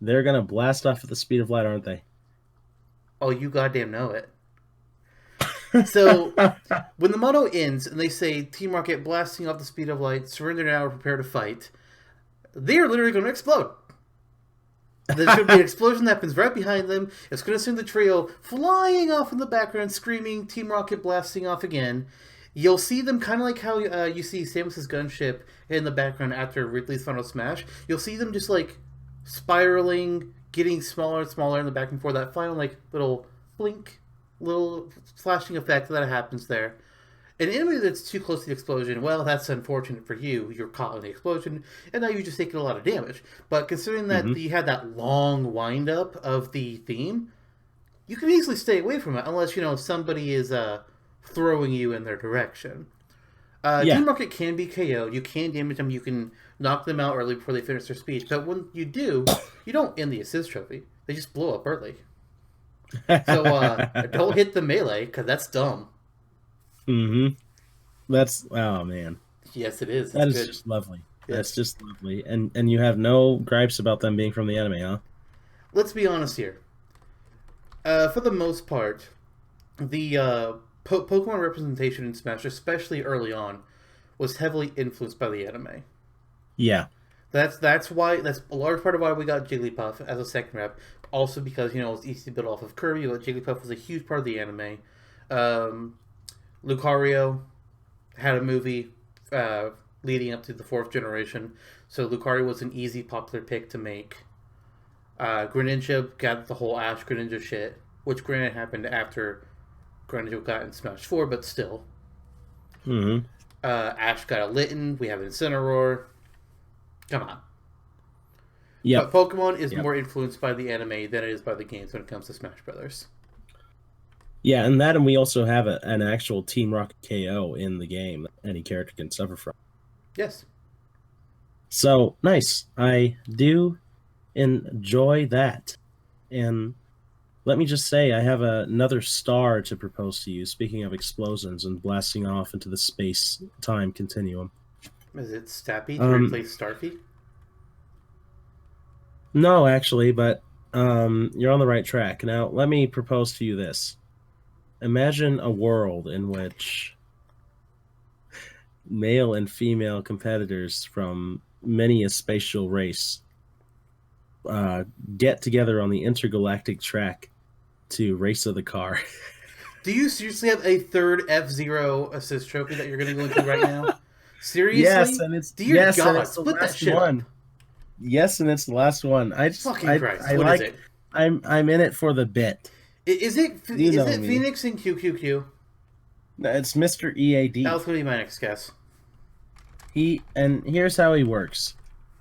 They're gonna blast off at the speed of light, aren't they? Oh, you goddamn know it. So when the motto ends and they say Team Rocket blasting off the speed of light, surrender now, prepare to fight, they are literally going to explode. There's going to be an explosion that happens right behind them. It's going to send the trio flying off in the background, screaming, Team Rocket blasting off again. You'll see them kind of like how you see Samus's gunship in the background after Ridley's Final Smash. You'll see them just like spiraling, getting smaller and smaller in the back and forth. That final like little blink, little flashing effect that happens there. An enemy that's too close to the explosion, well, that's unfortunate for you. You're caught in the explosion, and now you're just taking a lot of damage. But considering that Mm-hmm. you had that long wind up of the theme, you can easily stay away from it unless somebody is throwing you in their direction. Yeah. Team Rocket can be KO'd. You can damage them. You can knock them out early before they finish their speech. But when you do, you don't end the assist trophy. They just blow up early. So don't hit the melee because that's dumb. Mm-hmm. That's oh man. Yes, it is. It's That is good. just lovely. That's Yes. just lovely. And you have no gripes about them being from the anime, huh? Let's be honest here. For the most part, the Pokemon representation in Smash, especially early on, was heavily influenced by the anime. Yeah. That's why that's a large part of why we got Jigglypuff as a second rep. Also because it was easy to build off of Kirby, but Jigglypuff was a huge part of the anime. Um, Lucario had a movie leading up to the fourth generation, so Lucario was an easy popular pick to make. Greninja got the whole Ash Greninja shit, which granted happened after Greninja got in Smash 4, but still. Mm-hmm. Ash got a Litten, we have Incineroar. Come on. But Yep. Pokemon is Yep. more influenced by the anime than it is by the games when it comes to Smash Brothers. Yeah, and that, and we also have an actual Team Rocket KO in the game that any character can suffer from. Yes. So nice. I do enjoy that. And let me just say, I have another star to propose to you. Speaking of explosions and blasting off into the space-time continuum. Is it Stappy to Um, replace Starfy? no, actually, but you're on the right track. Now, let me propose to you this. Imagine a world in which male and female competitors from many a spatial race uh, get together on the intergalactic track to race of the car. Do you seriously have a third F-Zero assist trophy that you're going to go into right now? Yes, Seriously? and it's Dear yes, and God, it's the split that last shit up. one. Yes, and it's the last one. I just Fucking Christ. I What is like it? I'm in it for the bit. Is it You is know it me. Phoenix and QQQ? It's Mr. That EAD. was going to be my next guess. And here's how he works.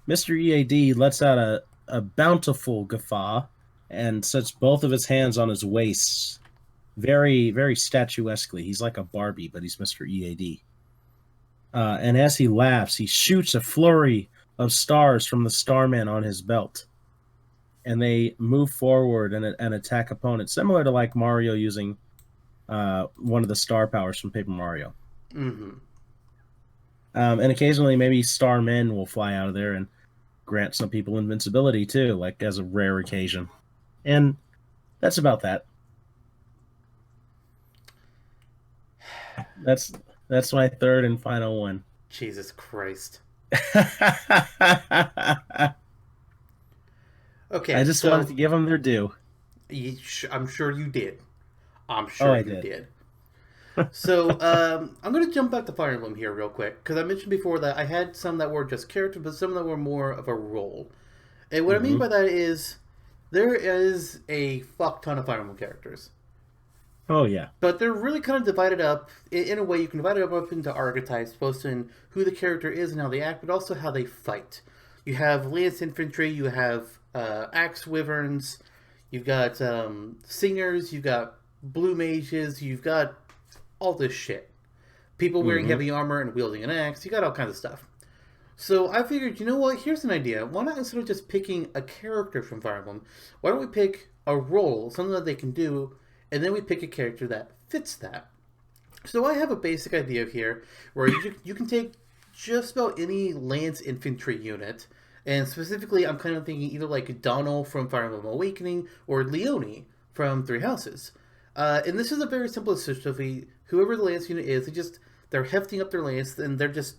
Mr. EAD lets out a bountiful guffaw and sets both of his hands on his waist, very, very statuesquely. He's like a Barbie, but he's Mr. EAD. And as he laughs, he shoots a flurry of stars from the Starman on his belt. And they move forward and attack opponents, similar to like Mario using one of the star powers from Paper Mario. Mm-hmm. And occasionally, maybe Starmen will fly out of there and grant some people invincibility too, like as a rare occasion. And that's about that. That's that's my third and final one. Jesus Christ. I Okay, just wanted so to give them their due. I'm sure you did. I'm Oh, sure I you did. did. So I'm going to jump back to Fire Emblem here real quick because I mentioned before that I had some that were just characters, but some that were more of a role. And what I mean Hmm. by that is there is a fuck ton of Fire Emblem characters, Oh yeah. but they're really kind of divided up in a way. You can divide it up into archetypes, both in who the character is and how they act, but also how they fight. You have lance infantry, you have axe wyverns, you've got singers, you've got blue mages, you've got all this shit. People wearing Hmm. heavy armor and wielding an axe. You got all kinds of stuff. So I figured, you know what? Here's an idea. Why not instead of just picking a character from Fire Emblem, why don't we pick a role, something that they can do, and then we pick a character that fits that. So I have a basic idea here where you can take just about any lance infantry unit, and specifically I'm kind of thinking either like Donald from Fire Emblem Awakening or Leone from Three Houses. And this is a very simple system. Whoever the lance unit is, they're hefting up their lance and they're just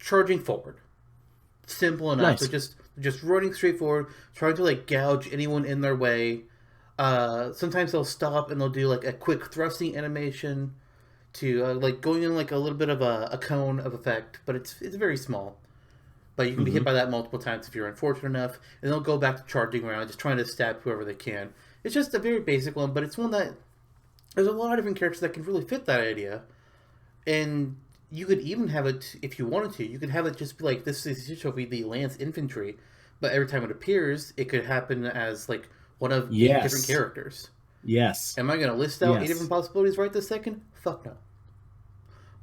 charging forward. Simple enough. Nice. They're just running straight forward, trying to like gouge anyone in their way. Sometimes they'll stop and they'll do like a quick thrusting animation to like going in like a little bit of a cone of effect, but it's very small. But you can be hit Hmm. by that multiple times if you're unfortunate enough, and they'll go back to charging around, just trying to stab whoever they can. It's just a very basic one, but it's one that there's a lot of different characters that can really fit that idea. And you could even have it, if you wanted to, you could have it just be like, this is trophy, the Lance Infantry, but every time it appears, it could happen as like one of 8 different Yes. characters. Yes. Am I going to list out 8 different Yes. possibilities right this second? Fuck no.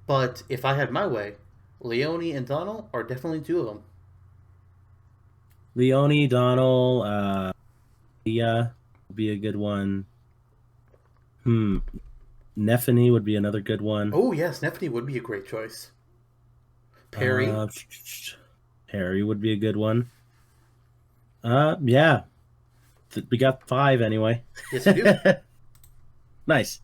But if I had my way, Leone and Donald are definitely 2 of them. Leone, Donald, Leah would be a good one. Hmm. Nephany would be another good one. Oh yes, Nephany would be a great choice. Perry. Uh, Harry would be a good one. Yeah. We got 5 anyway. Yes, we do. Nice.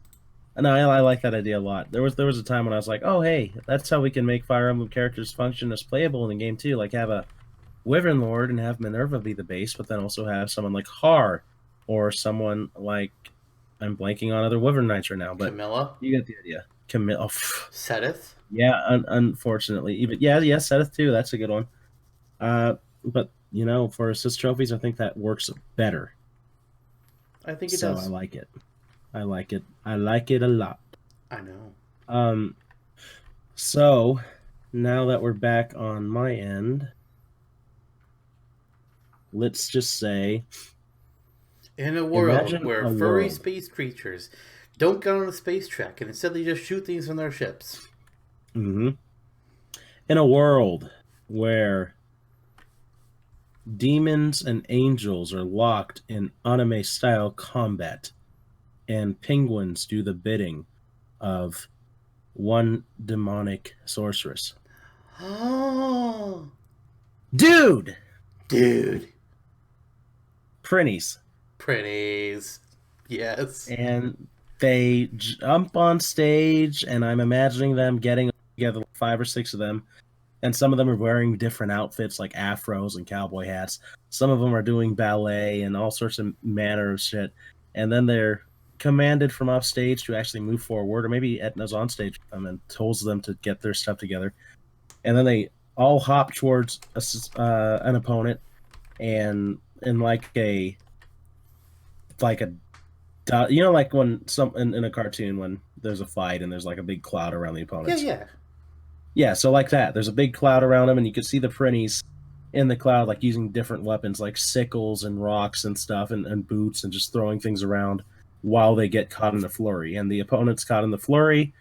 No, I like that idea a lot. There was a time when I was like, oh hey, that's how we can make Fire Emblem characters function as playable in the game too. Like have a Wyvern Lord and have Minerva be the base, but then also have someone like Har or someone like I'm blanking on other Wyvern Knights right now, but Camilla. you get the idea. Camille. Sedith. Yeah, unfortunately, even yeah, Seth too. That's a good one. But for assist trophies, I think that works better. I think it So I does. like it. I like it. I like it a lot. I know. Um, so now that we're back on my end, let's just say, In a world imagine where a furry world. space creatures don't get on a space track and instead they just shoot things from their ships. hmm In a world where demons and angels are locked in anime style combat, and penguins do the bidding of one demonic sorceress. Oh, Dude! dude. Prinnies. Pretties. Yes. And they jump on stage, and I'm imagining them getting together, like 5 or 6 of them, and some of them are wearing different outfits like afros and cowboy hats. Some of them are doing ballet and all sorts of manner of shit. And then they're commanded from off stage to actually move forward, or maybe Etna's on stage with them and tells them to get their stuff together. And then they all hop towards an opponent, and in like a like when some in a cartoon when there's a fight and there's like a big cloud around the Yeah, opponents. yeah. Yeah, so like that. There's a big cloud around them, and you can see the Prinnies in the cloud, like using different weapons like sickles and rocks and stuff, and boots, and just throwing things around while they get caught in the flurry. And the opponent's caught in the flurry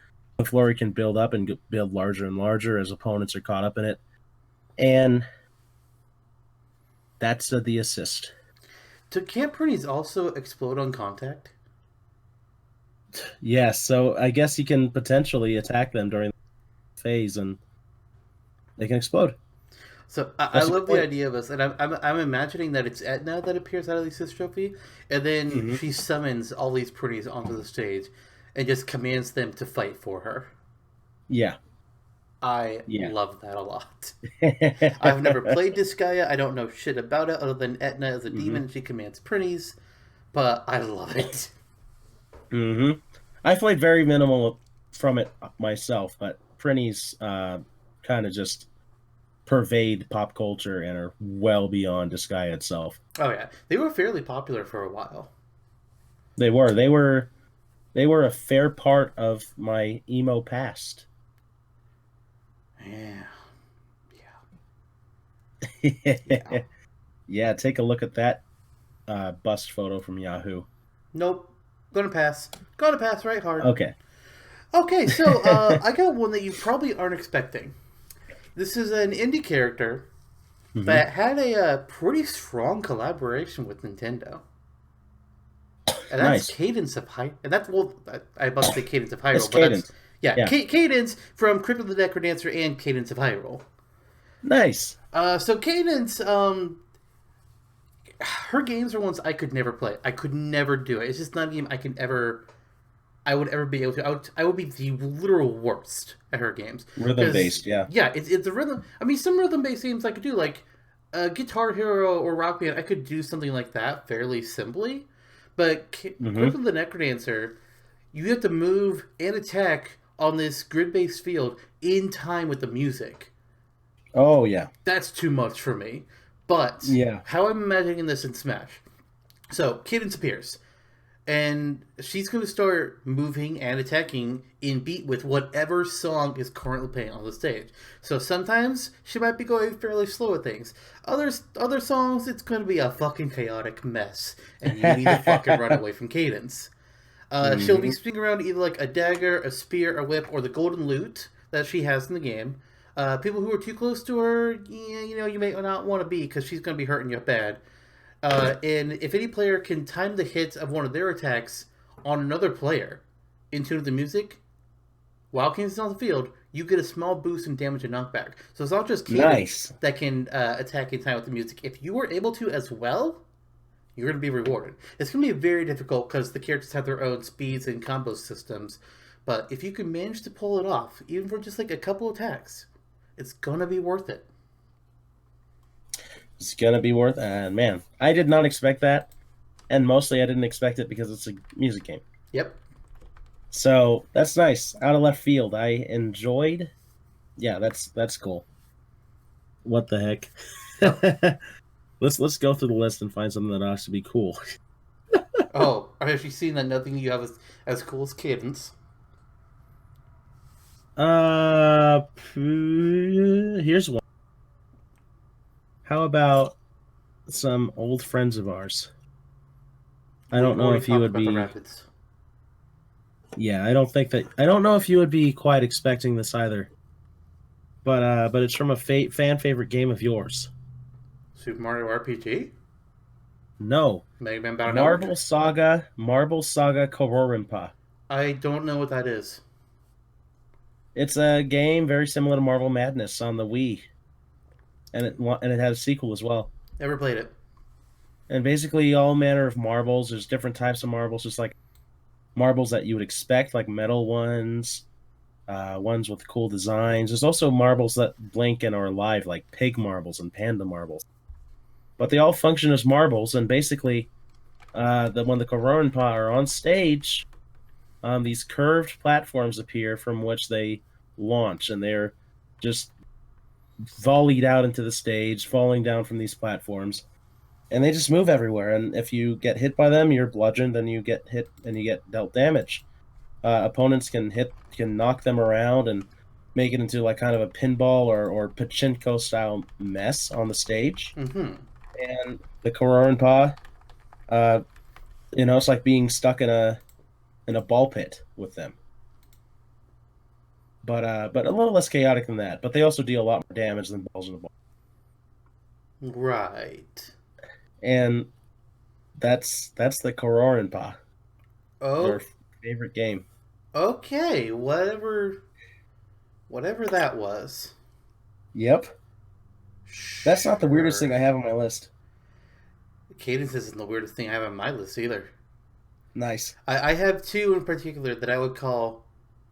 can build up and build larger and larger as opponents are caught up in it. And that's the assist. Do camp pretties also explode on contact? Yes, so I guess you can potentially attack them during the phase, and they can explode. So I That's a good love the point. idea of this, and I'm imagining that it's Etna that appears out of the assist trophy, and then Mm-hmm. she summons all these pretties onto the stage, and just commands them to fight for her. Yeah, I yeah. love that a lot. I've never played Disgaea. I don't know shit about it other than Etna is a hmm demon and she commands pretties, but I love it. hmm I played very minimal from it myself, but Prinnies kind of just pervade pop culture and are well beyond Disgaea itself. Oh yeah, they were fairly popular for a while. They were. They were a fair part of my emo past. Yeah, yeah, yeah. Yeah, take a look at that bust photo from Yahoo. Nope. Gonna pass. Gonna pass right hard. Okay. Okay, so I got one that you probably aren't expecting. This is an indie character hmm that had a pretty strong collaboration with Nintendo, and that's Nice. Cadence of Hyrule. And that's well, I about to say Cadence of It's Hyrule, but that's Cadence. yeah, Yeah. Cadence from Crypt of the Necrodancer and Cadence of Hyrule. Nice. So Cadence, her games are ones I could never play. I could never do it. It's just not a game I would ever be able to. I would be the literal worst at her games. Rhythm based. Yeah. Yeah, it's a rhythm. I mean, some rhythm based games I could do, like Guitar Hero or Rock Band. I could do something like that fairly simply. But hmm Crypt of the Necrodancer, you have to move and attack on this grid based field in time with the music. Oh yeah. That's too much for me. But Yeah. how I'm imagining this in Smash. So, Cadence appears. and she's going to start moving and attacking in beat with whatever song is currently playing on the stage. So sometimes she might be going fairly slow with things. Other songs, it's going to be a fucking chaotic mess, and you need to fucking run away from Cadence. She'll be Hmm. swinging around either like a dagger, a spear, a whip, or the golden lute that she has in the game. People who are too close to her, yeah, you may not want to be because she's going to be hurting you bad. And if any player can time the hits of one of their attacks on another player in tune with the music, while Cadence is on the field, you get a small boost in damage and knockback. So it's not just Cadence Nice. that can attack in time with the music. If you are able to as well, you're going to be rewarded. It's going to be very difficult because the characters have their own speeds and combo systems. But if you can manage to pull it off, even for just like a couple attacks, it's going to be worth it. It's gonna be worth. And man, I did not expect that, and mostly I didn't expect it because it's a music game. Yep. So that's nice. Out of left field, I enjoyed. Yeah, that's cool. What the heck? Yep. Let's go through the list and find something that ought to be cool. Oh, I've actually seen that nothing you have as cool as Cadence. Here's one. How about some old friends of ours? I We've don't know already if you talked would about the be. Rapids. Yeah, I don't think that. I don't know if you would be quite expecting this either. But it's from a fan favorite game of yours. Super Mario RPG? No, Mega Man Battle Network? Marble Saga Kororimpa. I don't know what that is. It's a game very similar to Marble Madness on the Wii, and it had a sequel as well. Never played it. And basically, all manner of marbles. There's different types of marbles, just like marbles that you would expect, like metal ones, ones with cool designs. There's also marbles that blink and are alive, like pig marbles and panda marbles. But they all function as marbles, and basically, when the Kororinpa are on stage, these curved platforms appear from which they launch, and they're just volleyed out into the stage, falling down from these platforms, and they just move everywhere. And if you get hit by them, you're bludgeoned, and you get hit and you get dealt damage. Opponents can knock them around and make it into like kind of a pinball or pachinko style mess on the stage. Mm-hmm. And the Kororinpa, uh, it's like being stuck in a ball pit with them. But a little less chaotic than that. But they also deal a lot more damage than balls in the ball. Right. And that's the Kororinpa, Oh, their favorite game. okay. Whatever that was. Yep. That's not the weirdest thing Sure. I have on my list. Cadence isn't the weirdest thing I have on my list either. Nice. I have two in particular that I would call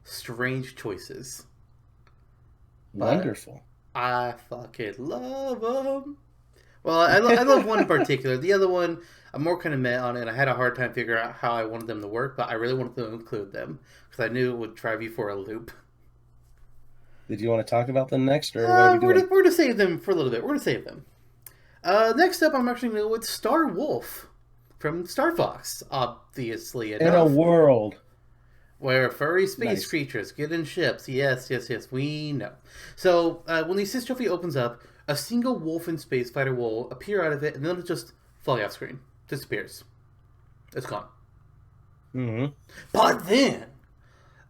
strange choices, but Wonderful. I fucking love them. Well, I love one in particular. The other one, I'm more kind of met on it. And I had a hard time figuring out how I wanted them to work, but I really wanted to include them because I knew it would drive you for a loop. Did you want to talk about them next, or what are we doing? We're gonna save them for a little bit. We're gonna save them. Next up, I'm actually gonna go with Star Wolf from Star Fox, obviously In a enough. world. Where furry space Nice. creatures get in ships. Yes, yes, yes, we know. So, when the assist trophy opens up, a single wolf and space fighter will appear out of it, and then it'll just fly off screen. Disappears. It's gone. Mm-hmm. But then,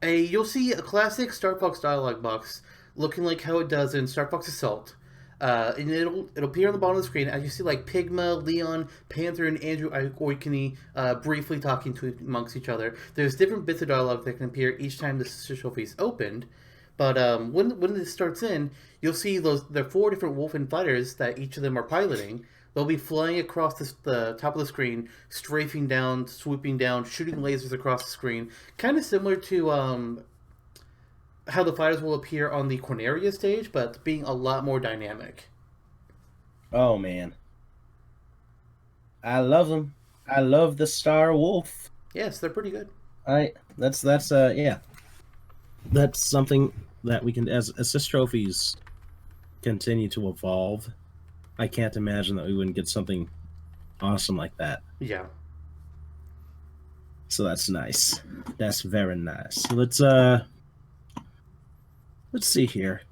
you'll see a classic Star Fox dialogue box looking like how it does in Star Fox Assault. And it'll appear on the bottom of the screen as you see like Pigma, Leon, Panther, and Andrew Oikini briefly talking to amongst each other. There's different bits of dialogue that can appear each time the trophy is opened. But when this starts in, you'll see there are four different Wolfen fighters that each of them are piloting. They'll be flying across the top of the screen, strafing down, swooping down, shooting lasers across the screen. Kind of similar to how the fighters will appear on the Corneria stage, but being a lot more dynamic. Oh man, I love them. I love the Star Wolf. Yes, they're pretty good. I that's yeah. That's something that we can, as assist trophies continue to evolve. I can't imagine that we wouldn't get something awesome like that. Yeah. So that's nice. That's very nice. So let's see here.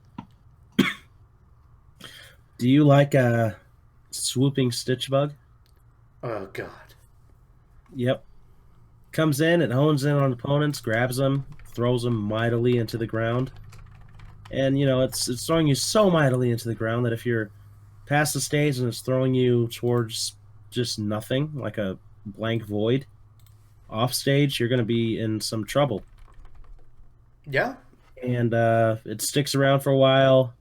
Do you like a swooping stitch bug? Oh God. Yep. Comes in, it hones in on opponents, grabs them, throws them mightily into the ground. And it's throwing you so mightily into the ground that if you're past the stage and it's throwing you towards just nothing, like a blank void, off stage, you're going to be in some trouble. Yeah. And it sticks around for a while.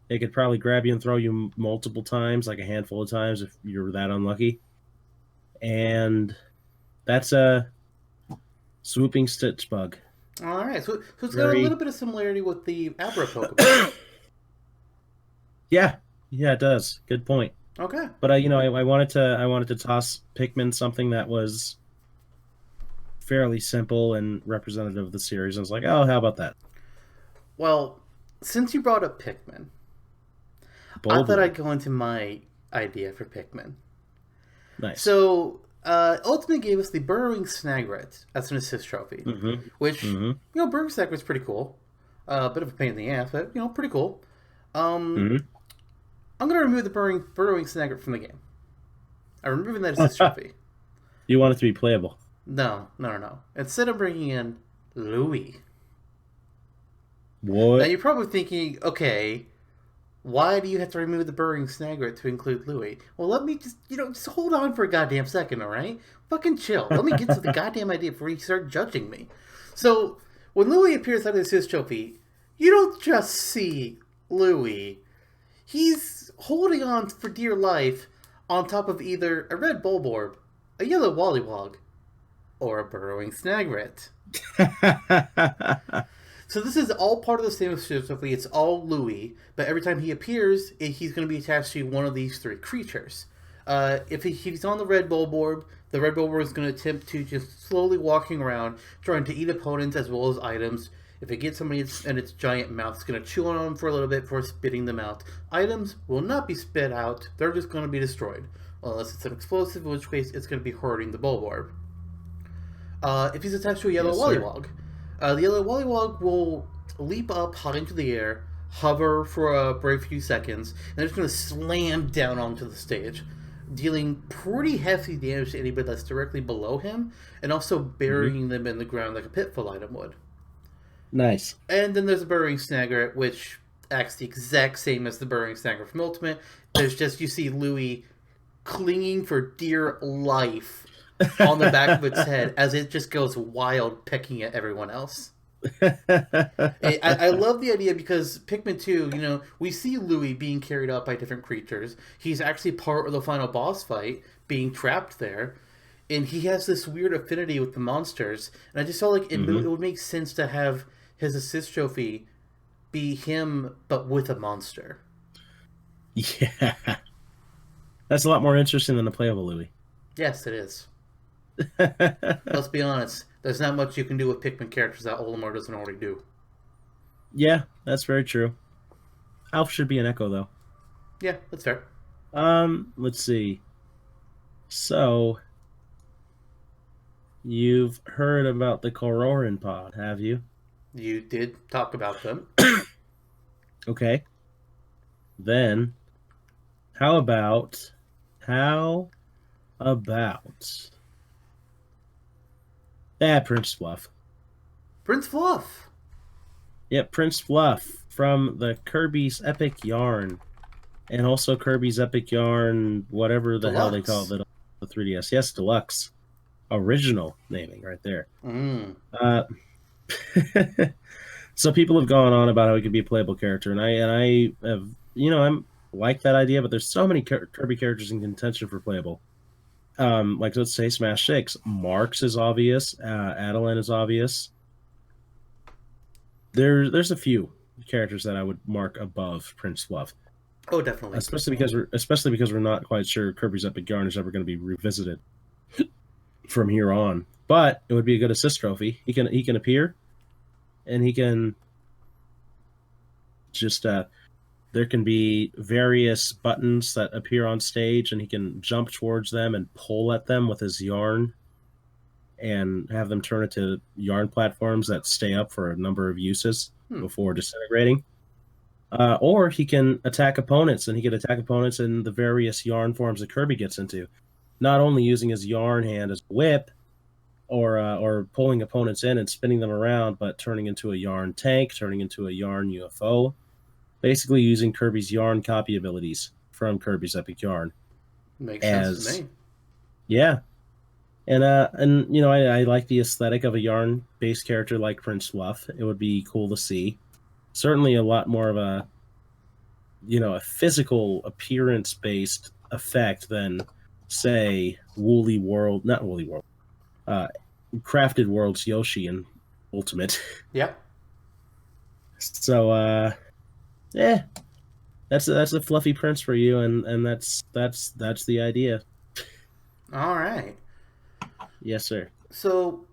It could probably grab you and throw you multiple times, like a handful of times if you're that unlucky. And that's a swooping stitch bug. All right. So it's got a little Very, bit of similarity with the Abra Pokemon. yeah, yeah, it does. Good point. Okay. But I wanted to toss Pikmin something that was fairly simple and representative of the series. I was like, oh, how about that? Well, since you brought up Pikmin, I thought Boldly. I'd go into my idea for Pikmin. Nice. So, Ultimate gave us the Burrowing Snagret as an assist trophy, Mm-hmm. which, Mm-hmm. Burrowing Snagret's pretty cool. A bit of a pain in the ass, but, pretty cool. Um, Mm-hmm. I'm going to remove the Burrowing Snagret from the game. I'm removing that assist trophy. You want it to be playable. No, no, no, no. Instead, I'm bringing in Louis. Now, What? you're probably thinking, okay, why do you have to remove the Burrowing Snagret to include Louis? Well, let me just hold on for a goddamn second, alright? Fucking chill. Let me get to the goddamn idea before you start judging me. So, when Louis appears out of his trophy, you don't just see Louis. He's holding on for dear life on top of either a red Bulborb, a yellow Wollywog, or a Burrowing Snagret. So this is all part of the same specifically. It's all Louis, but every time he appears, he's going to be attached to one of these three creatures. If he's on the Red Bulborb is going to attempt to just slowly walking around, trying to eat opponents as well as items. If it gets somebody in its giant mouth, it's going to chew on them for a little bit before spitting them out. Items will not be spit out; they're just going to be destroyed, unless it's an explosive, in which case it's going to be hurting the Bulborb. If he's attached to a yellow Yes, sir. Wollywog, the yellow Wollywog will leap up high into the air, hover for a brief few seconds, and it's going to slam down onto the stage, dealing pretty hefty damage to anybody that's directly below him, and also Mm-hmm. burying them in the ground like a pitfall item would. Nice. And then there's a Burrowing Snagger, which acts the exact same as the Burrowing Snagger from Ultimate. There's just, you see Louis clinging for dear life on the back of its head as it just goes wild, pecking at everyone else. I love the idea because Pikmin 2, we see Louis being carried out by different creatures. He's actually part of the final boss fight, being trapped there. And he has this weird affinity with the monsters. And I just felt like it Mm-hmm. would make sense to have his assist trophy be him, but with a monster. Yeah. That's a lot more interesting than a playable Louis. Yes, it is. Let's be honest. There's not much you can do with Pikmin characters that Olimar doesn't already do. Yeah, that's very true. Alf should be an Echo though. Yeah, that's fair. Let's see. So, you've heard about the Kororin pod, have you? You did talk about them. Okay. Then, how about how about Prince Fluff? Prince Fluff. Yep, Prince Fluff from the Kirby's Epic Yarn. And also Kirby's Epic Yarn, whatever the hell they call Deluxe. it, the 3DS. Yes, Deluxe. Original naming right there. Mm. Uh, so people have gone on about how he could be a playable character, and I have, I'm like that idea, but there's so many Kirby characters in contention for playable. Like let's say Smash Six, Marks is obvious, Adeline is obvious. There's a few characters that I would mark above Prince Fluff, Oh, definitely. especially because we're not quite sure Kirby's Epic Yarn is ever going to be revisited from here on. But it would be a good assist trophy. He can appear, and he can just there can be various buttons that appear on stage, and he can jump towards them and pull at them with his yarn. and have them turn into yarn platforms that stay up for a number of uses Hmm. before disintegrating. Or he can attack opponents, and he can attack opponents in the various yarn forms that Kirby gets into. Not only using his yarn hand as a whip, or pulling opponents in and spinning them around, but turning into a yarn tank, turning into a yarn UFO, basically using Kirby's yarn copy abilities from Kirby's Epic Yarn Makes sense to as me. yeah. And you know, I like the aesthetic of a yarn based character like Prince Fluff. It would be cool to see. Certainly a lot more of a, you know, a physical appearance based effect than, say, Woolly World, not Woolly World, uh, Crafted World's Yoshi in Ultimate. Yeah. So, yeah, that's a fluffy prince for you, and that's the idea. All right. Yes, sir. So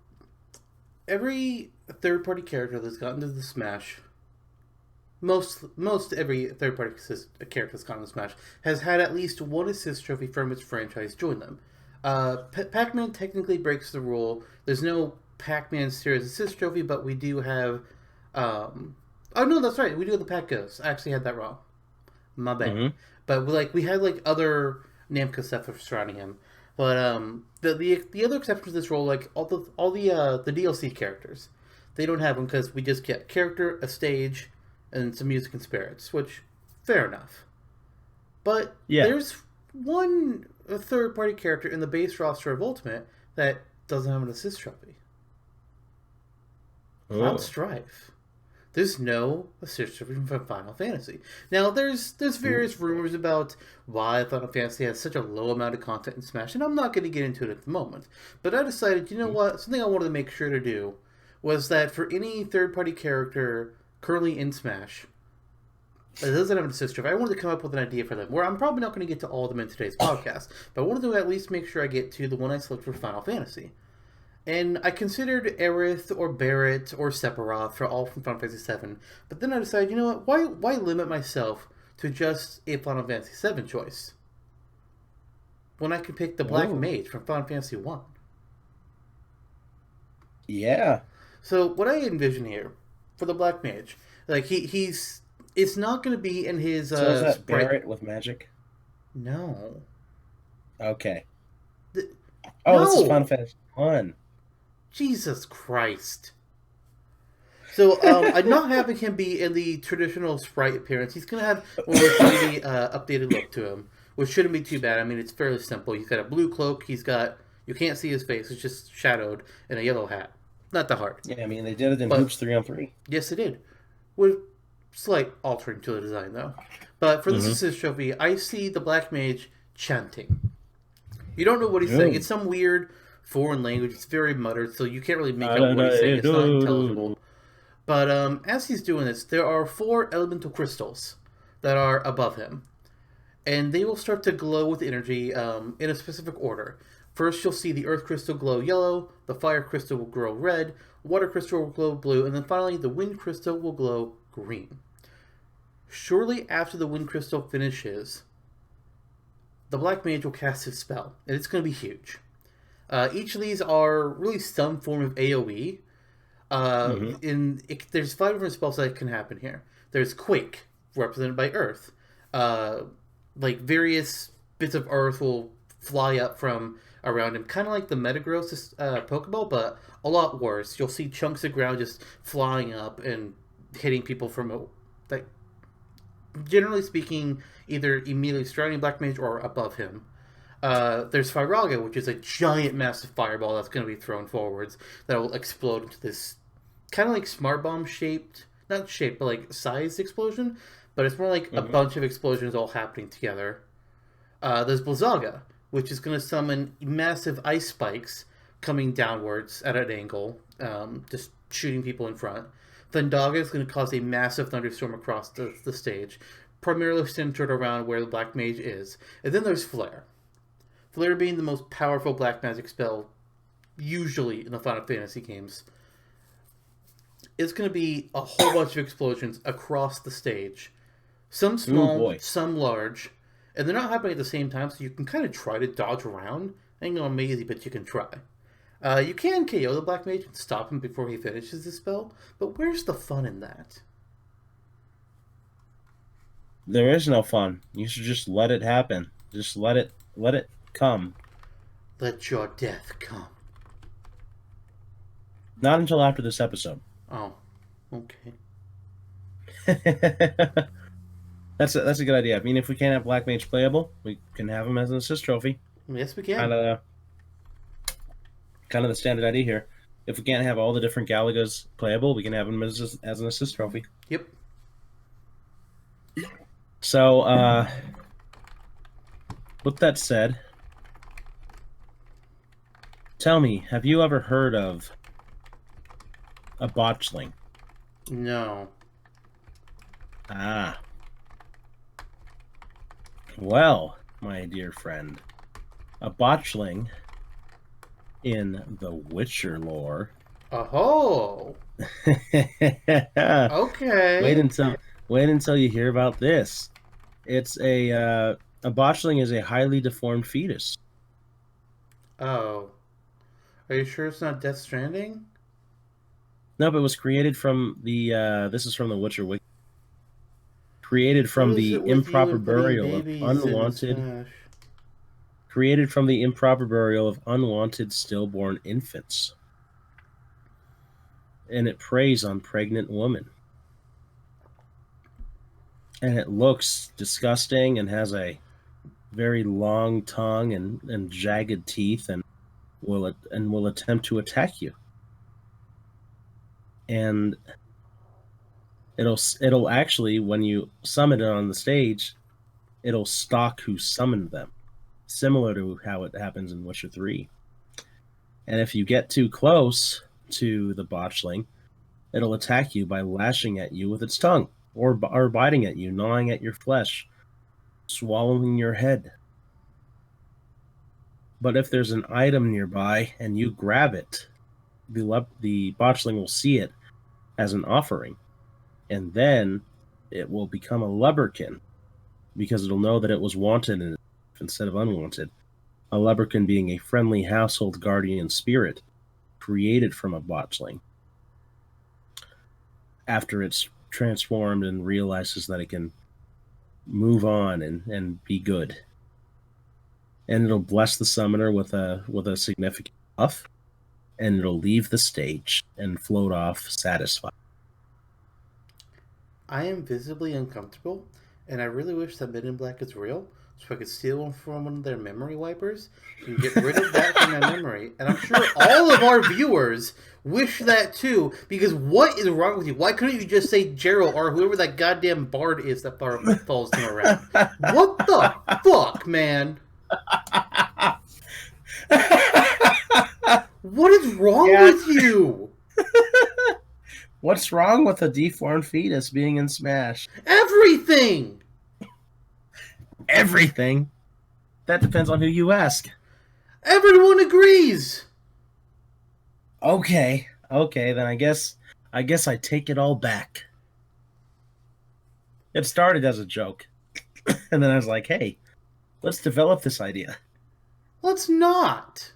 every third-party character that's gotten to the Smash, most every third-party character that's gotten to Smash has had at least one assist trophy from its franchise join them. Pac-Man technically breaks the rule. There's no Pac-Man series assist trophy, but we do have. Oh no, that's right. We do have the Pac Ghost. I actually had that wrong. My bad. Mm-hmm. But we had like other Namco stuff surrounding him. But the other exceptions to this role, like all the DLC characters, they don't have them because we just get character, a stage, and some music and spirits, which fair enough. But Yeah. there's one third party character in the base roster of Ultimate that doesn't have an assist trophy. Cloud Oh. Strife. There's no assist trophy from Final Fantasy. Now, there's various rumors about why Final Fantasy has such a low amount of content in Smash, and I'm not going to get into it at the moment. But I decided, you know what? Something I wanted to make sure to do was that for any third-party character currently in Smash that doesn't have an assist trophy, I wanted to come up with an idea for them. Where I'm probably not going to get to all of them in today's podcast, but I wanted to at least make sure I get to the one I selected for Final Fantasy. And I considered Aerith or Barrett or Sephiroth for all from Final Fantasy VII, but then I decided, you know what? Why limit myself to just a Final Fantasy VII choice when I could pick the Black Oh. Mage from Final Fantasy One? Yeah. So what I envision here for the Black Mage, like he's it's not going to be in his So is that sprite. Barrett with magic? No, Okay. Th- Oh, this is no, Final Fantasy One. Jesus Christ. So I'm not having him be in the traditional sprite appearance. He's going to have more of a 3D updated look to him, which shouldn't be too bad. I mean, it's fairly simple. He's got a blue cloak. You can't see his face. It's just shadowed in a yellow hat. Not that hard. Yeah, I mean they did it in But Hoops 3-on-3. yes, it did. With slight altering to the design, though. But for this Mm-hmm. assist trophy, I see the Black Mage chanting. You don't know what he's saying. Oh. It's some weird foreign language. It's very muttered, so you can't really make out what he's saying. It's not intelligible. But as he's doing this, there are 4 elemental crystals that are above him. And they will start to glow with energy in a specific order. First, you'll see the earth crystal glow yellow, the fire crystal will glow red, water crystal will glow blue, and then finally the wind crystal will glow green. Shortly after the wind crystal finishes, the Black Mage will cast his spell, and it's going to be huge. Each of these are really some form of AoE. There's 5 different spells that can happen here. There's Quake, represented by Earth. Like various bits of Earth will fly up from around him, kind of like the Metagross Pokeball, but a lot worse. You'll see chunks of ground just flying up and hitting people from like, generally speaking, either immediately surrounding Black Mage or above him. There's Firaga, which is a giant, massive fireball that's going to be thrown forwards that will explode into this kind of like smart bomb shaped, not shaped, but like sized explosion. But it's more like a bunch of explosions all happening together. There's Blizzaga, which is going to summon massive ice spikes coming downwards at an angle, just shooting people in front. Thundaga is going to cause a massive thunderstorm across the stage, primarily centered around where the Black Mage is. And then there's Flare. Flare being the most powerful black magic spell, usually in the Final Fantasy games. It's going to be a whole bunch of explosions across the stage. Some small, some large. And they're not happening at the same time, so you can kind of try to dodge around. Ain't gonna be easy, but you can try. You can KO the Black Mage and stop him before he finishes the spell, but where's the fun in that? There is no fun. You should just let it happen. Just let it come. Let your death come. Not until after this episode. Oh, okay. That's a good idea. I mean, if we can't have Black Mage playable, we can have him as an assist trophy. Yes, we can. Kind of the standard idea here. If we can't have all the different Galagas playable, we can have him as an assist trophy. Yep. So, with that said, tell me, have you ever heard of a botchling? No. Ah. Well, my dear friend, a botchling in the Witcher lore. Oh. Okay. Wait until you hear about this. It's a botchling is a highly deformed fetus. Oh. Are you sure it's not Death Stranding? Nope, it was created from the this is from the Witcher Wiki. Created from the improper burial of unwanted stillborn infants. And it preys on pregnant women. And it looks disgusting and has a very long tongue and jagged teeth and will attempt to attack you. And it'll actually, when you summon it on the stage, it'll stalk who summoned them, similar to how it happens in Witcher 3. And if you get too close to the botchling, it'll attack you by lashing at you with its tongue, or biting at you, gnawing at your flesh, swallowing your head. But if there's an item nearby and you grab it, the botchling will see it as an offering, and then it will become a lubberkin, because it'll know that it was wanted instead of unwanted. A lubberkin being a friendly household guardian spirit created from a botchling. After it's transformed and realizes that it can move on and be good. And it'll bless the summoner with a significant buff, and it'll leave the stage and float off satisfied. I am visibly uncomfortable, and I really wish that Men in Black is real, so I could steal one from one of their memory wipers and get rid of that from my memory. And I'm sure all of our viewers wish that too, because what is wrong with you? Why couldn't you just say Gerald or whoever that goddamn bard is that follows him around? What the fuck, man? What is wrong with you? What's wrong with a deformed fetus being in Smash? Everything! Everything? That depends on who you ask. Everyone agrees! Okay, then I guess I take it all back. It started as a joke. And then I was like, hey, let's develop this idea. Let's not.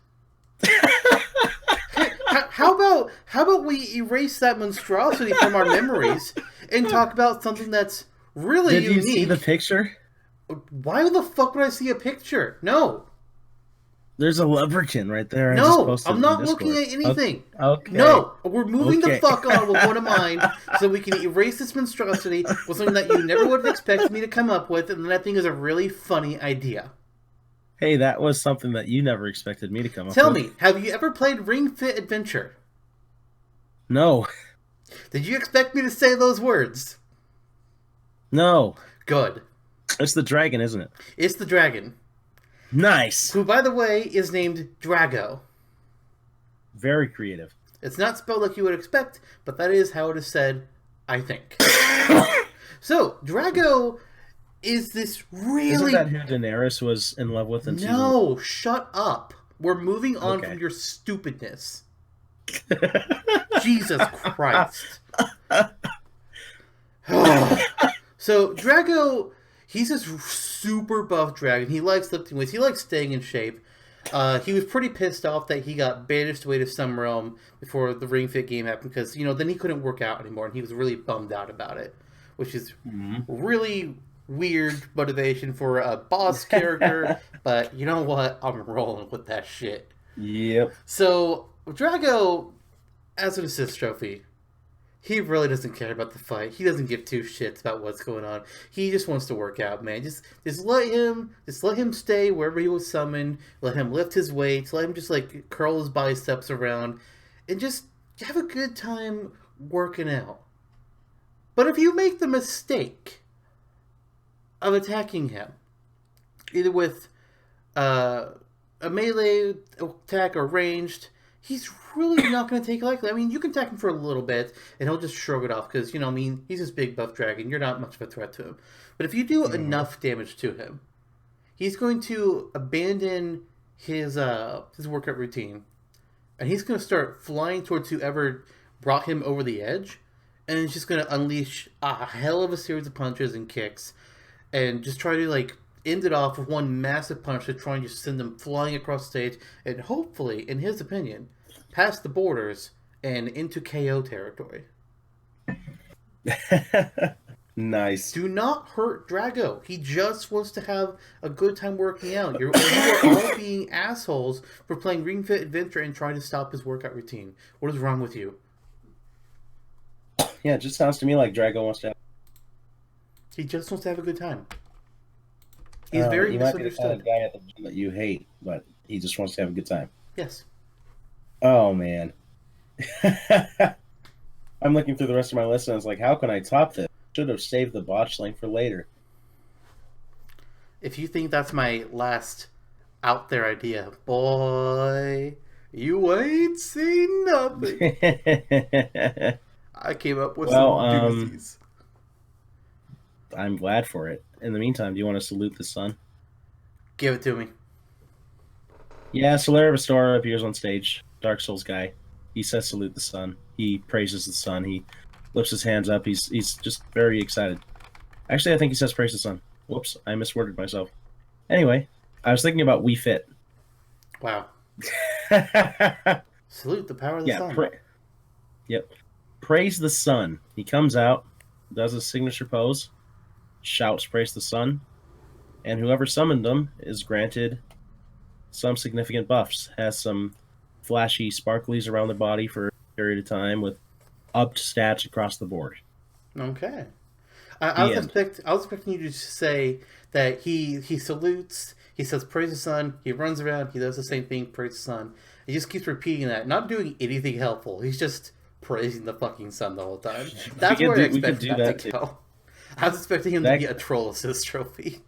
How about we erase that monstrosity from our memories and talk about something that's really unique? Did you see the picture? Why the fuck would I see a picture? No. There's a lubberkin right there. No, I'm not looking at anything. Okay. No, we're moving the fuck on with one of mine so we can erase this monstrosity with something that you never would have expected me to come up with, and that thing is a really funny idea. Hey, that was something that you never expected me to come up with. Tell me, have you ever played Ring Fit Adventure? No. Did you expect me to say those words? No. Good. It's the dragon, isn't it? It's the dragon. Nice. Who, by the way, is named Drago. Very creative. It's not spelled like you would expect, but that is how it is said, I think. So, Drago is this really... Isn't that who Daenerys was in love with in season 1? No, shut up. We're moving on from your stupidness. Jesus Christ. So, Drago... He's this super buff dragon. He likes lifting weights. He likes staying in shape. He was pretty pissed off that he got banished away to some realm before the Ring Fit game happened because, then he couldn't work out anymore and he was really bummed out about it, which is Mhm. really weird motivation for a boss character, but you know what? I'm rolling with that shit. Yep. So, Drago, as an assist trophy, he really doesn't care about the fight. He doesn't give two shits about what's going on. He just wants to work out, man. Just let him stay wherever he was summoned. Let him lift his weights. Let him just like curl his biceps around, and just have a good time working out. But if you make the mistake of attacking him, either with uh, a melee attack or ranged, he's really not going to take likely. I mean, you can attack him for a little bit, and he'll just shrug it off because he's this big buff dragon. You're not much of a threat to him. But if you do enough damage to him, he's going to abandon his workout routine, and he's going to start flying towards whoever brought him over the edge, and it's just going to unleash a hell of a series of punches and kicks, and just try to like end it off with one massive punch to try and just send them flying across the stage, and hopefully, in his opinion, past the borders and into KO territory. Nice. Do not hurt Drago. He just wants to have a good time working out. You are all being assholes for playing Ring Fit Adventure and trying to stop his workout routine. What is wrong with you? Yeah, it just sounds to me like Drago wants to have... He just wants to have a good time. He's very he might be the kind misunderstood. of guy at the gym that you hate, but he just wants to have a good time. Yes. Oh, man. I'm looking through the rest of my list and I was like, how can I top this? Should have saved the botch link for later. If you think that's my last out there idea, boy, you ain't seen nothing. I came up with Well, some doozies. I'm glad for it. In the meantime, do you want to salute the sun? Give it to me. Yeah, Solera Restorer appears on stage. Dark Souls guy. He says salute the sun. He praises the sun. He lifts his hands up. He's just very excited. Actually, I think he says praise the sun. Whoops, I misworded myself. Anyway, I was thinking about Wii Fit. Wow. Yeah, Salute the power of the sun. Yep. Praise the sun. He comes out, does his signature pose, shouts praise the sun, and whoever summoned him is granted some significant buffs. Has some flashy sparklies around the body for a period of time with upped stats across the board. Okay. I was expecting you to say that he salutes, he says praise the sun, he runs around, he does the same thing, praise the sun. He just keeps repeating that, not doing anything helpful. He's just praising the fucking sun the whole time. That's where I expected that to go. I was expecting him to be a troll assist trophy.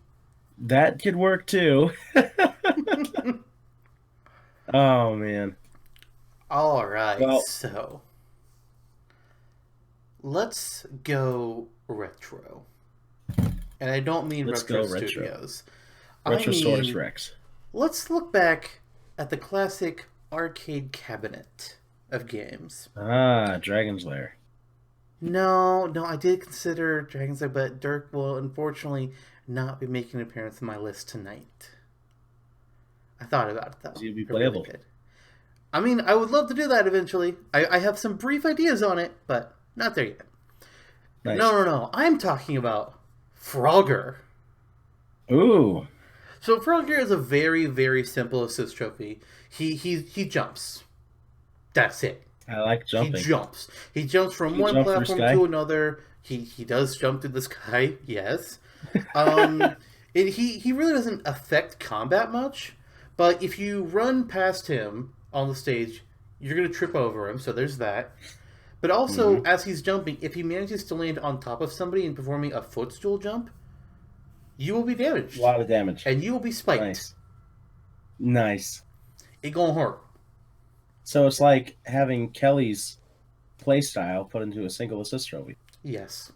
That could work too. Oh man. All right, Well, so let's go retro. And I don't mean let's retro go retro. studios. Retrosaurus I mean, Rex. let's look back at the classic arcade cabinet of games. Ah, Dragon's Lair. No, I did consider Dragon's Lair, but Dirk will unfortunately not be making an appearance on my list tonight. I thought about it though. You'd be I really playable. did. I mean, I would love to do that eventually. I have some brief ideas on it, but not there yet. Nice. No. I'm talking about Frogger. Ooh. So Frogger is a very, very simple assist trophy. He jumps. That's it. I like jumping. He jumps. He jumps from one jump through platform sky? to another. He does jump through the sky, yes. And he really doesn't affect combat much, but if you run past him on the stage, you're going to trip over him, so there's that. But also, as he's jumping, if he manages to land on top of somebody and performing a footstool jump, you will be damaged. A lot of damage. And you will be spiked. Nice. It gonna hurt. So it's like having Kelly's playstyle put into a single assist trophy. Yes.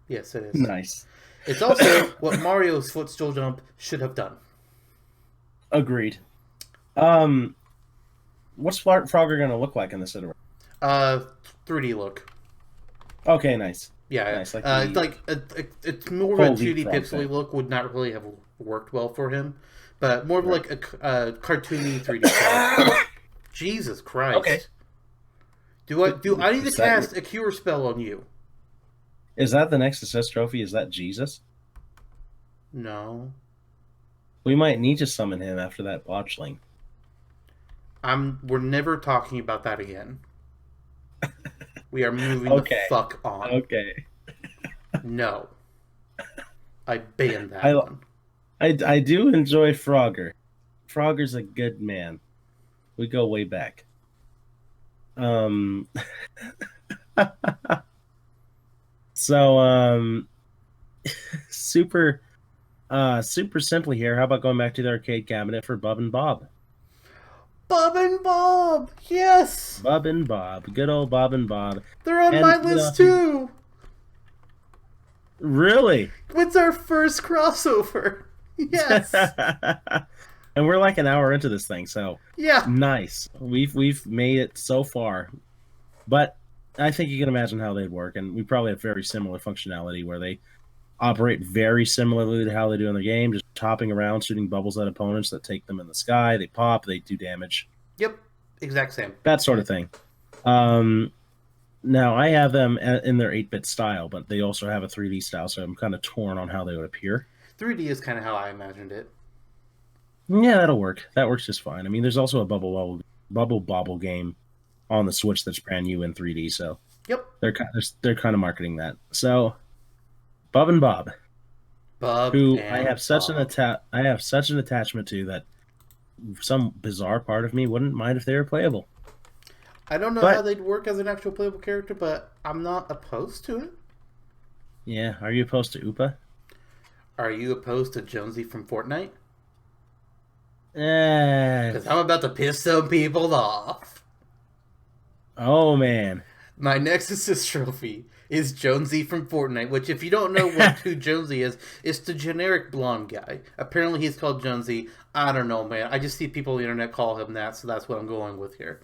Yes, it is. Nice. It's also what Mario's footstool jump should have done. Agreed. What's Frogger gonna look like in this iteration? 3D look. Okay, nice. Yeah, nice. It's more of a 2D pixely look would not really have worked well for him. but more of Right. like a cartoony 3D style. Jesus Okay. Christ! Do I need to Is that your, cast a cure spell on you? is that the next assist trophy? Is that Jesus? No, We might need to summon him after that botchling. We're never talking about that again. We are moving the Okay. fuck on. Okay. No, I banned I that one. I do enjoy Frogger. Frogger's a good man. We go way back. Um so super super simply here. How about going back to the arcade cabinet for Bub and Bob? Bub and Bob, yes, Bub and Bob. Good old Bob and Bob. they're on my And you know, list too. really It's our first crossover. Yes, and we're like an hour into this thing, so yeah. nice. We've made it so far. But I think you can imagine how they'd work, and we probably have very similar functionality where they operate very similarly to how they do in the game, just hopping around, shooting bubbles at opponents that take them in the sky. They pop, they do damage, Yep, exact same. that sort of thing. Um, Now, I have them in their 8-bit style, but they also have a 3D style, so I'm kind of torn on how they would appear. 3D is kind of how I imagined it. Yeah, that'll work. That works just fine. I mean, there's also a Bubble Bobble game on the Switch that's brand new in 3D, so Yep, they're kind of marketing that. So, Bub and Bob, Bub who and Bob. I have such an attachment to that some bizarre part of me wouldn't mind if they were playable. I don't know how But they'd work as an actual playable character, but I'm not opposed to it. yeah, are you opposed to Upa? Are you opposed to Jonesy from Fortnite? Eh, Because I'm about to piss some people off. oh man. My next assist trophy is Jonesy from Fortnite, which, if you don't know what who Jonesy is, it's the generic blonde guy. Apparently, he's called Jonesy. I don't know, man. I just see people on the internet call him that, so that's what I'm going with here.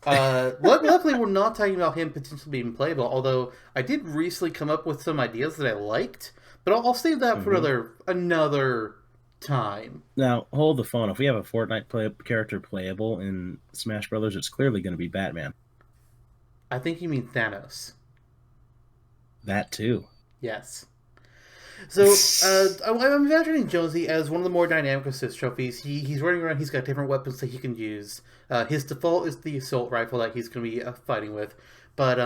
Luckily, we're not talking about him potentially being playable. Although I did recently come up with some ideas that I liked, but I'll save that for Mhm. another time. Now, hold the phone. If we have a character playable in Smash Brothers, it's clearly going to be Batman. I think you mean Thanos. That too. Yes. So I'm imagining Jonesy as one of the more dynamic assist trophies. He's running around. He's got different weapons that he can use. His default is the assault rifle that he's going to be fighting with, but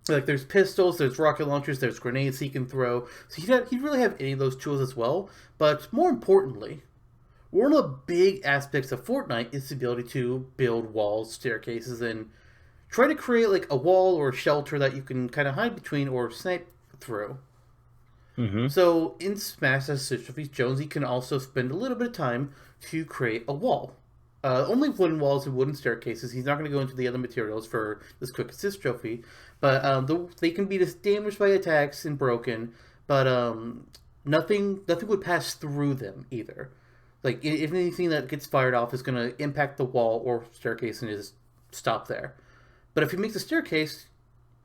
like there's pistols, there's rocket launchers, there's grenades he can throw. So he'd really have any of those tools as well. But more importantly, one of the big aspects of Fortnite is the ability to build walls, staircases, and try to create like a wall or a shelter that you can kind of hide between or snipe through. Mm-hmm. So in Smash as Trophies, Jonesy can also spend a little bit of time to create a wall. Only wooden walls and wooden staircases. He's not going to go into the other materials for this quick assist trophy, but they can be damaged by attacks and broken. But nothing would pass through them either. Like if anything that gets fired off is going to impact the wall or staircase and just stop there. But if he makes a staircase,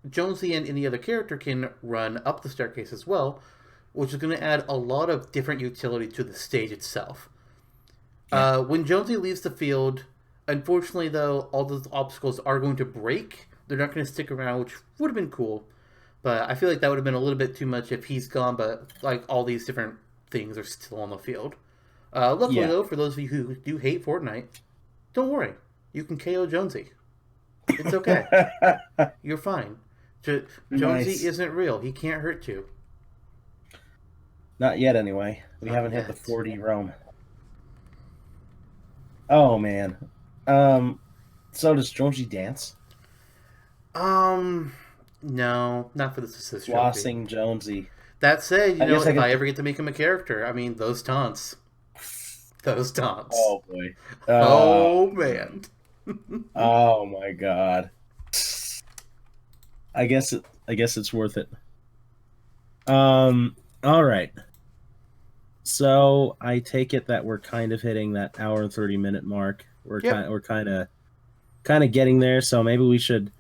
Jonesy and any other character can run up the staircase as well, which is going to add a lot of different utility to the stage itself. Yeah. When Jonesy leaves the field, unfortunately, though, all those obstacles are going to break. They're not going to stick around, which would have been cool. But I feel like that would have been a little bit too much if he's gone, but like all these different things are still on the field. Luckily, Yeah. though, for those of you who do hate Fortnite, don't worry. You can KO Jonesy. It's okay. You're fine. Jonesy Nice. isn't real. He can't hurt you. Not yet, anyway. We Not haven't hit the yet. 40 roam. Oh man. Um. So does Jonesy dance? Um, no, not for this assist trophy. Flossing Jonesy. That said, I guess I if can. I ever get to make him a character, I mean, those taunts. Those taunts. Oh boy. Uh. Oh, man. Oh my God. I guess it's worth it. All right. So I take it that we're kind of hitting that hour and 30-minute mark. Yep, We're kind of getting there. So maybe we should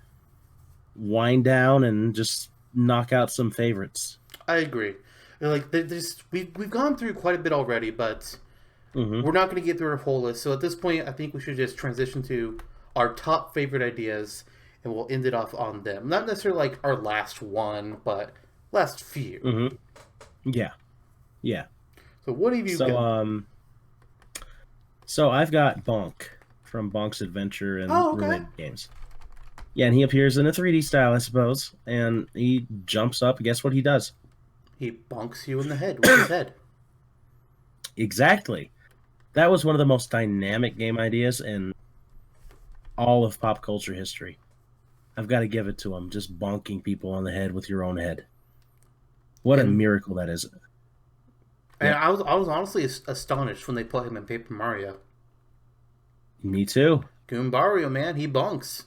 wind down and just knock out some favorites. I agree. Like, we've gone through quite a bit already, but Mm-hmm. We're not going to get through our whole list, so at this point, I think we should just transition to our top favorite ideas, and we'll end it off on them. Not necessarily like our last one, but last few. Mm-hmm. Yeah. Yeah. So what have you So got? so I've got Bonk from Bonk's Adventure and Oh, okay. related games. Yeah, and he appears in a 3D style, I suppose, and he jumps up. Guess what he does? He bonks you in the head with his head. Exactly. That was one of the most dynamic game ideas in all of pop culture history. I've got to give it to him. Just bonking people on the head with your own head. What a And miracle that is. and Yep. I was honestly astonished when they put him in Paper Mario. Me too. Goombario, man, he bonks.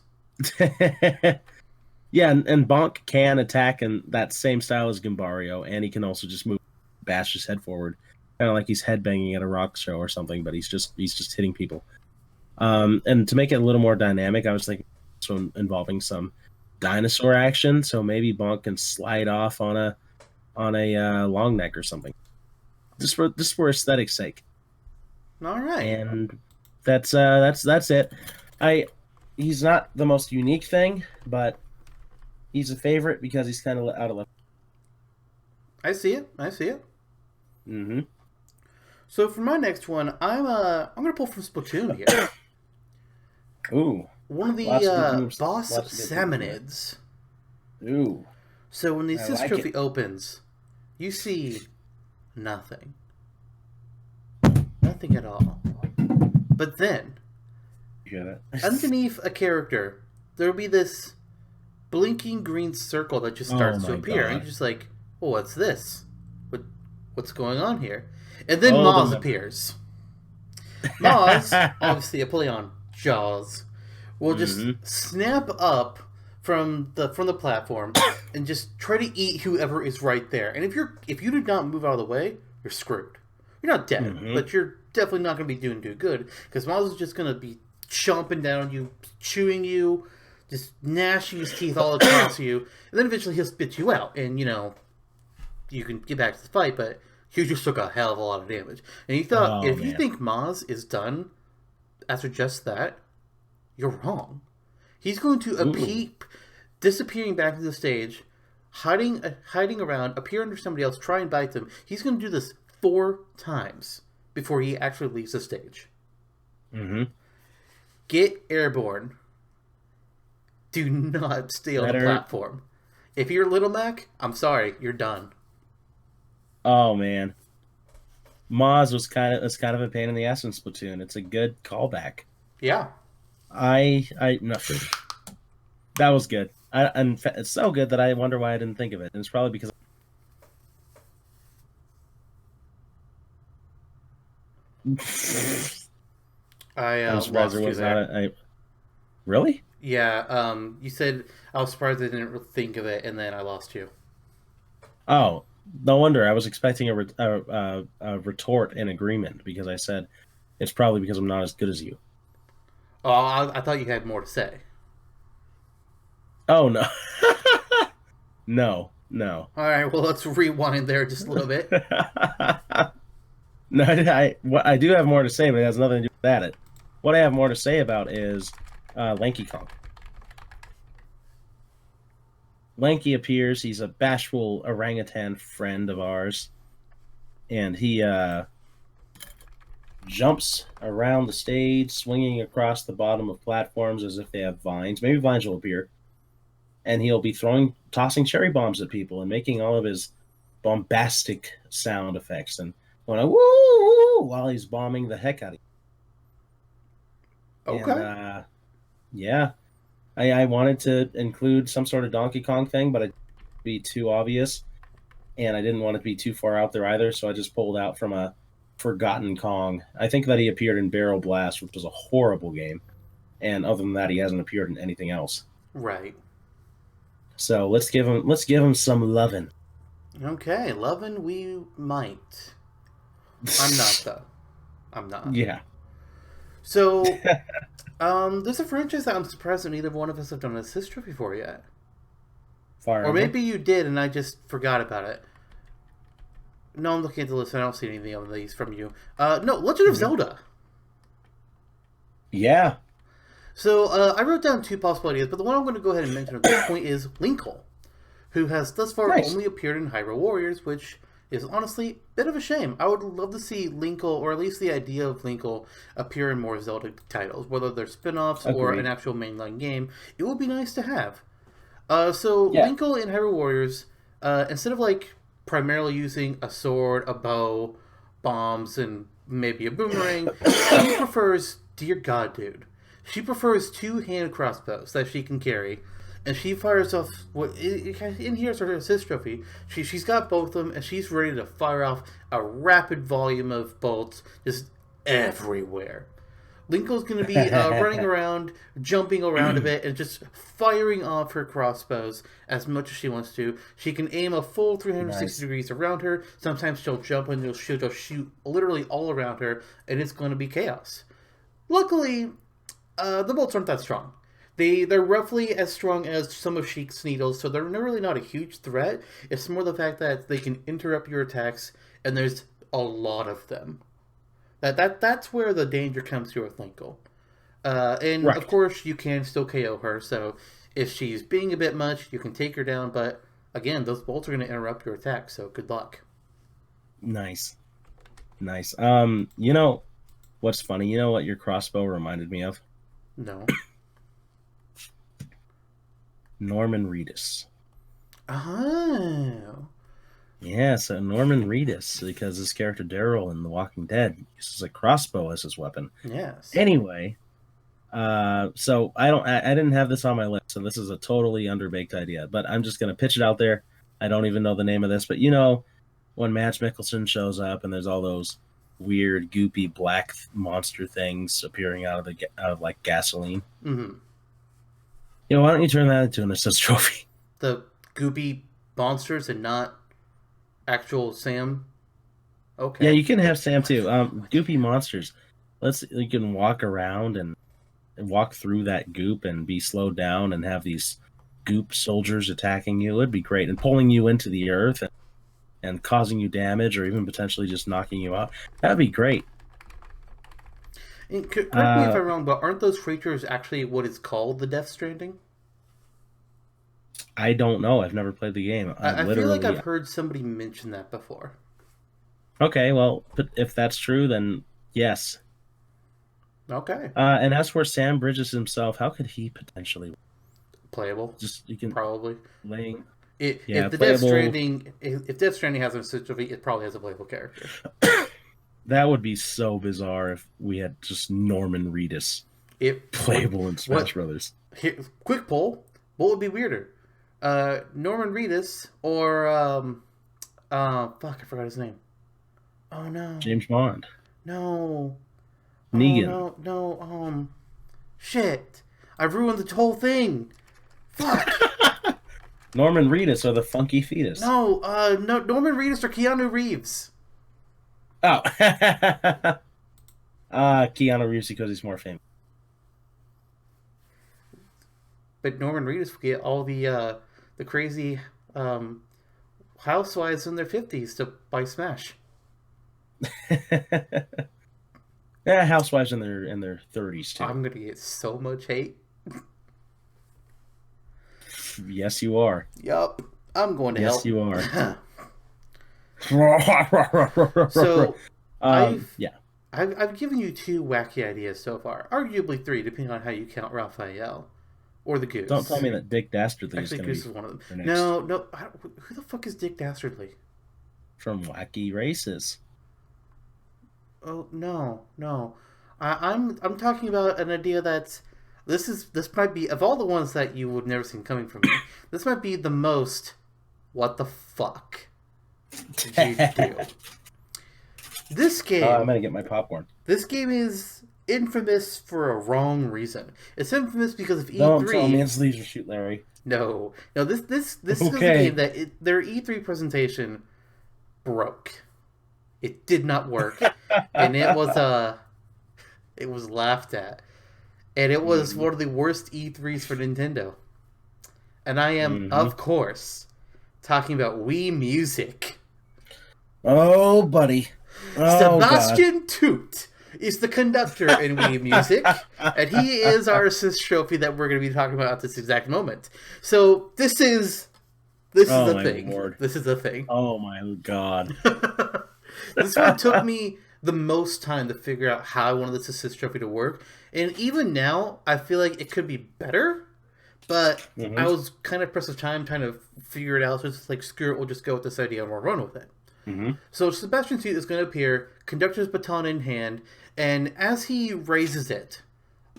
Yeah, and Bonk can attack in that same style as Gimbario, and he can also just move, bash his head forward, kind of like he's headbanging at a rock show or something. But he's just hitting people. And to make it a little more dynamic, I was thinking so involving some dinosaur action. So maybe Bonk can slide off on a long neck or something, just for aesthetic's sake. All right. And that's it. I He's not the most unique thing, but he's a favorite because he's kind of out of left. I see it. I see it. Mm-hmm. So for my next one, I'm gonna pull from Splatoon here. Ooh, One of lots of good the moves. boss Lots of good moves. Salmonids. Ooh, So when the I assist like trophy it. opens, you see nothing. Nothing at all. But then, You hear that? underneath a character, there'll be this blinking green circle that just Oh starts to my appear, and god! you're just like, "Oh, what's this? What's going on here?" And then Oh, the Maz memory. appears. Maz, obviously a play on Jaws, will just Mm-hmm. snap up from the platform and just try to eat whoever is right there. And if you do not move out of the way, you're screwed. You're not dead, Mm-hmm. but you're definitely not going to be doing too good because Maz is just going to be chomping down on you, chewing you, just gnashing his teeth all across you, and then eventually he'll spit you out, and you can get back to the fight, but you just took a hell of a lot of damage. And Oh if you man. think Maz is done after just that, you're wrong. He's going to Ooh. disappearing back to the stage, hiding around, appear under somebody else, try and bite them. He's going to do this 4 times before he actually leaves the stage. Mm-hmm. Get airborne. Do not stay on the Better. platform. If you're Little Mac, I'm sorry, you're done. Oh man. Moz was kind of a pain in the ass in Splatoon. It's a good callback. Yeah. I no, that was good. It's so good that I wonder why I didn't think of it. And it's probably because I I'm surprised there lost you was not there. a. Really? Yeah, you said I was surprised I didn't think of it, and then I lost you. Oh, no wonder. I was expecting a retort in agreement because I said it's probably because I'm not as good as you. Oh, I thought you had more to say. Oh no, no, no, All right, well, let's rewind there just a little bit. no. I do have more to say, but it has nothing to do with that. What I have more to say about is Lanky Kong. Lanky appears. He's a bashful orangutan friend of ours, and he jumps around the stage, swinging across the bottom of platforms as if they have vines. Maybe vines will appear, and he'll be tossing cherry bombs at people, and making all of his bombastic sound effects and going woo, woo while he's bombing the heck out of you. And Okay. yeah, I wanted to include some sort of Donkey Kong thing, but it'd be too obvious, and I didn't want it to be too far out there either, so I just pulled out from a Forgotten Kong. I think that he appeared in Barrel Blast, which was a horrible game, and other than that, he hasn't appeared in anything else. Right. So let's give him some lovin'. Okay, loving we might. I'm not though. I'm not. Yeah. So, there's a franchise that I'm surprised that neither one of us have done a assist trophy for yet. Fire Or Emblem. maybe you did and I just forgot about it. No, I'm looking at the list. I don't see anything on these from you. No, Legend of Zelda. Yeah. So I wrote down two possible ideas, but the one I'm going to go ahead and mention at this point is Linkle, who has thus far Nice. only appeared in Hyrule Warriors, which is honestly a bit of a shame. I would love to see Linkle, or at least the idea of Linkle, appear in more Zelda titles, whether they're spin-offs or an Agreed. actual mainline game. It would be nice to have. So Yeah. Linkle in Hyrule Warriors, instead of like primarily using a sword, a bow, bombs, and maybe a boomerang, she prefers, dear God, dude, she prefers two hand crossbows that she can carry, and she fires off what in here is her assist trophy. She's got both of them, and she's ready to fire off a rapid volume of bolts just everywhere. Linkle's going to be running around, jumping around a bit, and just firing off her crossbows as much as she wants to. She can aim a full 360 Nice. degrees around her. Sometimes she'll jump and she'll just shoot literally all around her, and it's going to be chaos. Luckily, the bolts aren't that strong. They're roughly as strong as some of Sheik's needles, so they're really not a huge threat. It's more the fact that they can interrupt your attacks, and there's a lot of them. That's where the danger comes through with Linkle. And of Right. course, you can still KO her. So if she's being a bit much, you can take her down. But again, those bolts are going to interrupt your attack. So good luck. Nice. Nice. You know what's funny? You know what your crossbow reminded me of? No. Norman Reedus. Oh. Yeah, so Norman Reedus, because his character Daryl in The Walking Dead uses a crossbow as his weapon. Yes. Anyway, so I didn't have this on my list, so this is a totally underbaked idea, but I'm just gonna pitch it out there. I don't even know the name of this, but you know, when Mads Mikkelsen shows up and there's all those weird, goopy black monster things appearing out of like gasoline. Mm-hmm. You know, why don't you turn that into an assist trophy? The goopy monsters and not actual Sam. Okay. Yeah, you can have Sam too. Goopy monsters. You can walk around and walk through that goop and be slowed down and have these goop soldiers attacking you. It'd be great, and pulling you into the earth and causing you damage or even potentially just knocking you out. That'd be great. And correct me if Uh, I'm wrong, but aren't those creatures actually what is called the Death Stranding? I don't know. I've never played the game. I feel like Literally. I've heard somebody mention that before. Okay, well, but if that's true, then yes. Okay. And as for Sam Bridges himself, how could he potentially Playable, just you can probably. laying yeah If the Death playable. Stranding, if Death Stranding has a situation, it probably has a playable character. That would be so bizarre if we had just Norman Reedus It playable in Smash what? Brothers. Here, quick poll: what would be weirder, Norman Reedus or fuck, I forgot his name. Oh no, James Bond, no, oh Negan. no, no, shit! I've ruined the whole thing. Fuck. Norman Reedus or the Funky Fetus. No, no, Norman Reedus or Keanu Reeves. Oh, Keanu Reeves because he's more famous. But Norman Reedus will get all the crazy housewives in their 50s to buy Smash. Yeah, housewives in their 30s too. I'm gonna get so much hate. Yes, you are. Yup, I'm going to Yes, help. you are. So Yeah. I've given you two wacky ideas so far, arguably three, depending on how you count Raphael or the Goose. Don't tell me that Dick Dastardly is Actually, going Goose to is be one of them. the next No, who the fuck is Dick Dastardly? from Wacky Races. Oh no. I'm talking about an idea that's this might be of all the ones that you would never seen coming from me. This might be the most. What the fuck did you do? This game. I'm going to get my popcorn. This game is infamous for a wrong reason. It's infamous because of E3. Don't tell me it's Leisure Shoot Larry. No. This is a Okay. game that their E3 presentation broke. It did not work, and it was laughed at, and it was one of the worst E3s for Nintendo. And I am, of course, talking about Wii Music. Oh, buddy. Oh, God. Sebastian Toot is the conductor in Wii Music, and he is our assist trophy that we're going to be talking about at this exact moment. So this is Oh, a my thing. lord. This is a thing. Oh, my God. This one took me the most time to figure out how I wanted this assist trophy to work, and even now I feel like it could be better. But I Mm-hmm. was kind of pressed for time trying to figure it out, so it's just like screw it, we'll just go with this idea and we'll run with it. Mm-hmm. So Sebastian Seat is going to appear, conductor's baton in hand, and as he raises it,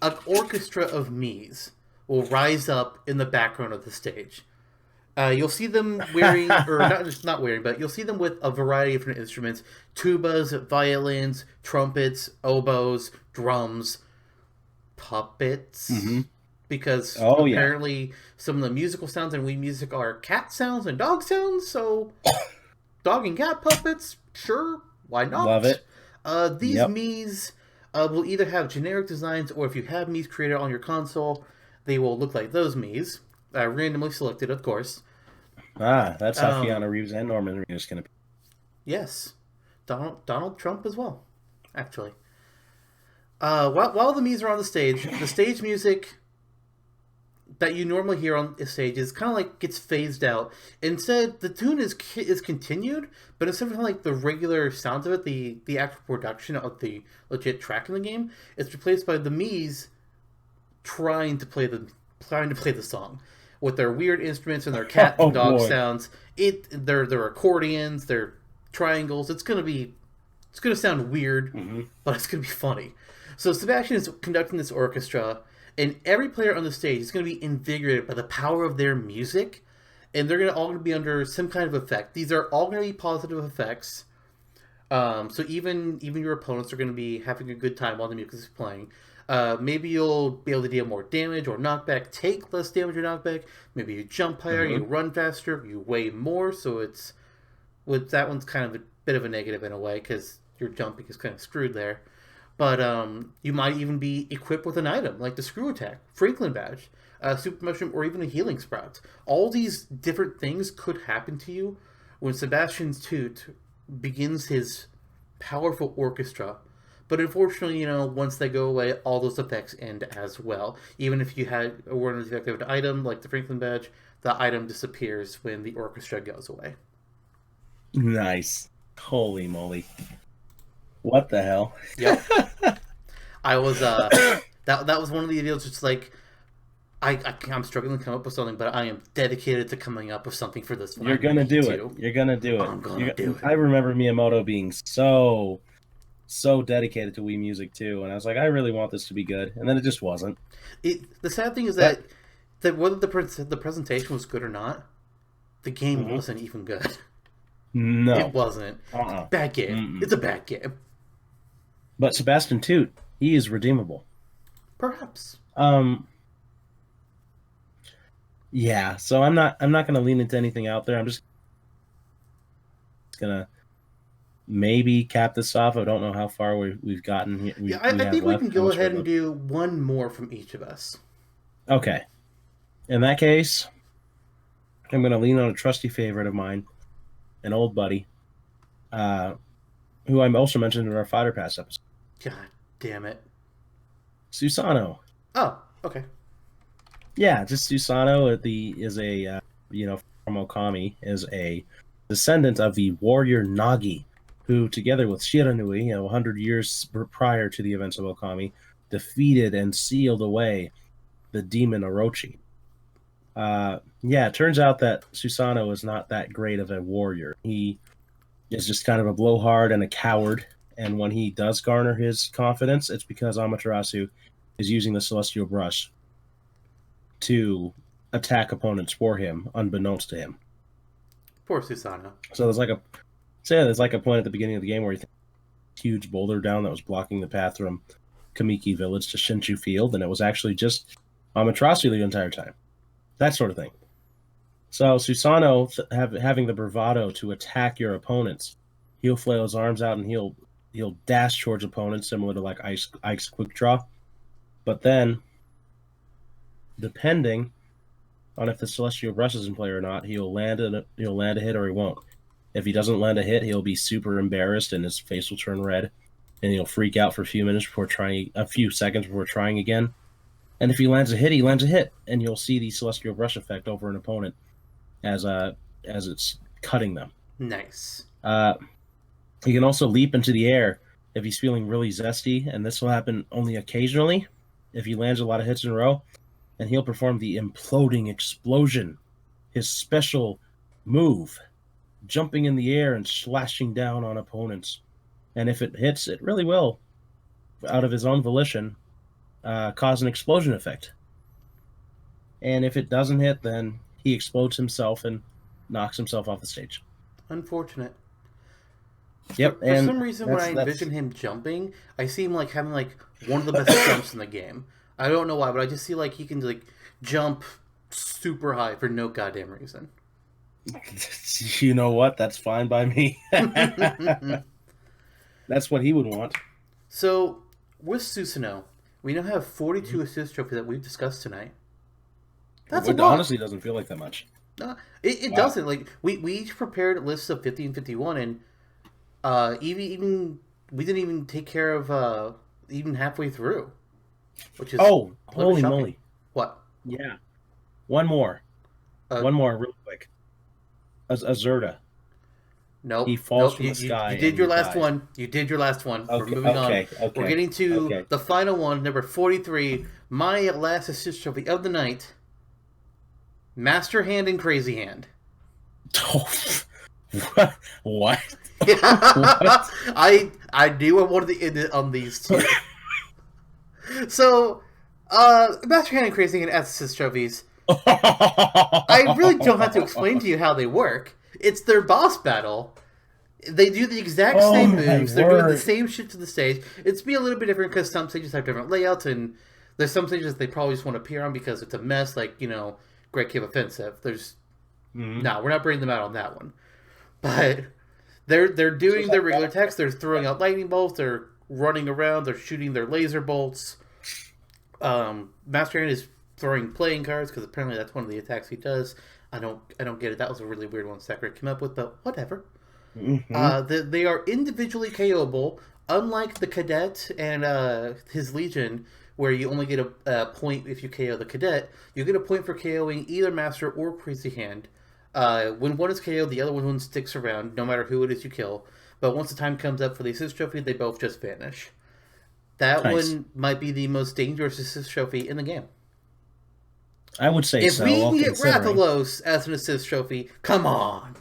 an orchestra of Mies will rise up in the background of the stage. You'll see them wearing, or not just not wearing, but you'll see them with a variety of different instruments: tubas, violins, trumpets, oboes, drums, puppets. Mm-hmm. Because Oh, yeah. apparently some of the musical sounds in Wii Music are cat sounds and dog sounds, so dog and cat puppets, sure, why Love not? it. These Yep. Mii's will either have generic designs, or if you have Mii's created on your console, they will look like those Mii's, randomly selected, of course. Ah, that's how Um, Keanu Reeves and Norman Reedus going to be. yes, Donald Trump as well, actually. While the Mii's are on the stage music that you normally hear on the stage is kind of like gets phased out. Instead, the tune is continued, but instead of like the regular sounds of it, the actual production of the legit track in the game, it's replaced by the Mii's trying to play the song with their weird instruments and their cat Oh, and dog boy. sounds. Their accordions, their triangles. It's gonna sound weird, Mm-hmm. but it's gonna be funny. So Sebastian is conducting this orchestra, and every player on the stage is going to be invigorated by the power of their music, and they're all going to be under some kind of effect. These are all going to be positive effects. So even your opponents are going to be having a good time while the music is playing. Maybe you'll be able to deal more damage or knockback, take less damage or knockback. Maybe you jump higher, you Mm-hmm. run faster, you weigh more. So it's with that one's kind of a bit of a negative in a way because your jumping is kind of screwed there. But you might even be equipped with an item like the screw attack, Franklin badge, super mushroom, or even a healing sprout. All these different things could happen to you when Sebastian's Toot begins his powerful orchestra. But unfortunately, once they go away, all those effects end as well. Even if you had a word effective item like the Franklin badge, the item disappears when the orchestra goes away. Nice. Holy moly. What the hell? Yep. I was that was one of the deals. Just like I'm struggling to come up with something, but I am dedicated to coming up with something for this one. You're I gonna need do it. to. You're gonna do it. I'm gonna do I it. remember Miyamoto being so dedicated to Wii Music too, and I was like, I really want this to be good, and then it just wasn't. The sad thing is But that whether the presentation was good or not, the game mhm. wasn't even good. It No, wasn't. uh-uh. Bad game. Mm-mm. It's a bad game. But Sebastian Toot, he is redeemable. Perhaps. Um, yeah. So I'm not gonna lean into anything out there. I'm just gonna maybe cap this off. I don't know how far we've gotten. Yeah, We I have think we can left. How go much ahead we're and left? do one more from each of us. Okay. In that case, I'm gonna lean on a trusty favorite of mine, an old buddy, uh, who I also mentioned in our Fighter Pass episode, God damn it. Susano. Oh, okay. Yeah, just Susano. The is a from Okami is a descendant of the warrior Nagi, who, together with Shiranui, 100 years prior to the events of Okami, defeated and sealed away the demon Orochi. Yeah, it turns out that Susano is not that great of a warrior. He is just kind of a blowhard and a coward. And when he does garner his confidence, it's because Amaterasu is using the Celestial Brush to attack opponents for him, unbeknownst to him. Poor Susano. So there's like a point at the beginning of the game where he throws a huge boulder down that was blocking the path from Kamiki Village to Shinshu Field, and it was actually just Amaterasu the entire time. That sort of thing. So Susano, having the bravado to attack your opponents, he'll flail his arms out and he'll dash towards opponents, similar to like Ike's quick draw. But then, depending on if the Celestial Brush is in play or not, he'll land a hit or he won't. If he doesn't land a hit, he'll be super embarrassed and his face will turn red, and he'll freak out for a few seconds before trying again. And if he lands a hit, he lands a hit, and you'll see the Celestial Brush effect over an opponent as it's cutting them. Nice. He can also leap into the air if he's feeling really zesty, and this will happen only occasionally if he lands a lot of hits in a row, and he'll perform the Imploding Explosion, his special move, jumping in the air and slashing down on opponents. And if it hits, it really will, out of his own volition, cause an explosion effect. And if it doesn't hit, then he explodes himself and knocks himself off the stage. Unfortunate. Yep. For some reason, when I envision him jumping, I see him like having like one of the best jumps in the game. I don't know why, but I just see like he can like jump super high for no goddamn reason. You know what? That's fine by me. That's what he would want. So, with Susanoo, we now have 42 assist trophies that we've discussed tonight. That's a lot. Honestly doesn't feel like that much. It doesn't. Like we each prepared lists of 50 and 51, and even we didn't even take care of even halfway through, which is holy moly! What? Yeah, one more real quick. Azurda. Nope. He falls from the sky. You did your last one. You did your last one. Okay, We're moving on. Okay. We're getting to the final one, number 43. My last assist trophy of the night. Master Hand and Crazy Hand. What? What? I knew I wanted to end it on these two. So, Master Hand and Crazy Hand as assist trophies. I really don't have to explain to you how they work. It's their boss battle. They do the exact same moves. They're doing the same shit to the stage. It's be a little bit different because some stages have different layouts, and there's some stages they probably just want to appear on because it's a mess, like, Great Cave Offensive. There's no, we're not bringing them out on that one. But they're doing their regular attacks. They're throwing out lightning bolts. They're running around. They're shooting their laser bolts. Master Hand is throwing playing cards because apparently that's one of the attacks he does. I don't get it. That was a really weird one Sakurai came up with, but whatever. They are individually KO'able, unlike the Cadet and his Legion, where you only get a point if you KO the Cadet. You get a point for KOing either Master or Crazy Hand. When one is KO'd, the other one sticks around, no matter who it is you kill. But once the time comes up for the assist trophy, they both just vanish. That one might be the most dangerous assist trophy in the game. I would say so. If we get Rathalos as an assist trophy, come on.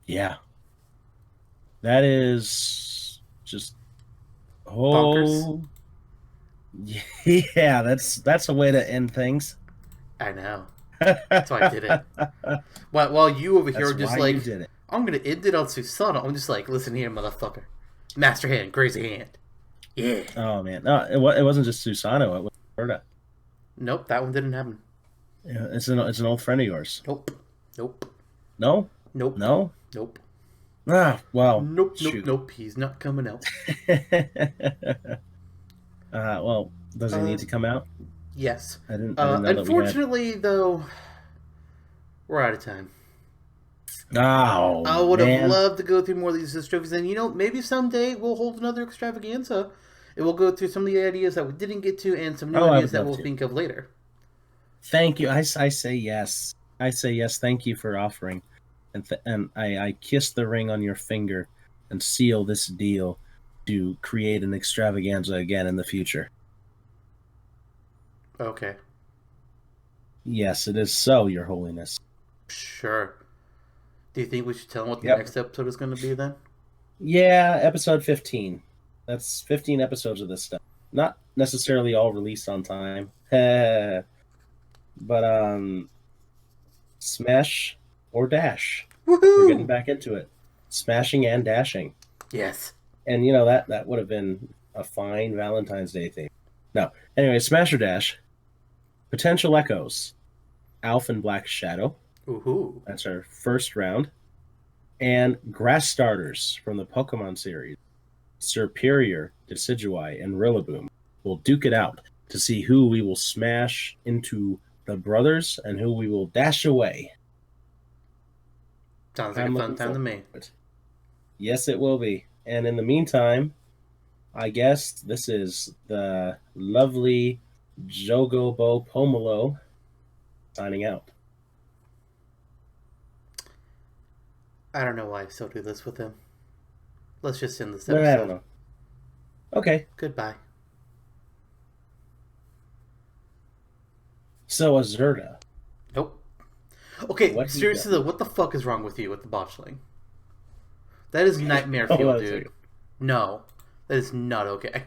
Yeah. That is just bonkers. Yeah, that's a way to end things. I know. That's why I did it. While you over here are just like, I'm going to end it on Susanoo. I'm just like, listen here, motherfucker. Master Hand, Crazy Hand. Yeah. Oh, man. No, it wasn't just Susanoo. It was Roberta. Nope, that one didn't happen. Yeah, it's an old friend of yours. Nope. No? Nope. No? Nope. Ah, well. Nope. He's not coming out. Well, does he need to come out? Yes. I didn't know unfortunately, though, we're out of time. Oh, I would have loved to go through more of these trophies, and maybe someday we'll hold another extravaganza. It will go through some of the ideas that we didn't get to, and some new ideas that we'll think of later. Thank you. I say yes. I say yes. Thank you for offering, and I kiss the ring on your finger and seal this deal to create an extravaganza again in the future. Okay. Yes, it is so, Your Holiness. Sure. Do you think we should tell them what the next episode is going to be then? Yeah, episode 15. That's 15 episodes of this stuff. Not necessarily all released on time. But, smash or dash. Woohoo! We're getting back into it. Smashing and dashing. Yes. And, that would have been a fine Valentine's Day theme. No. Anyway, smash or dash. Potential Echoes. Alph and Black Shadow. Ooh. That's our first round. And Grass Starters from the Pokemon series. Serperior, Decidueye, and Rillaboom will duke it out to see who we will smash into the brothers and who we will dash away. Sounds like a I'm fun looking time to forward me. to it. Yes, it will be. And in the meantime, I guess this is the lovely Jogobo Pomelo signing out. I don't know why I still do this with him. Let's just end this I don't episode. know. Okay, Goodbye. so Azurda, Nope. Okay, what he seriously though, done? what the fuck is wrong with you with the botchling? That is nightmare Hold fuel, on a dude. second. No, that is not okay.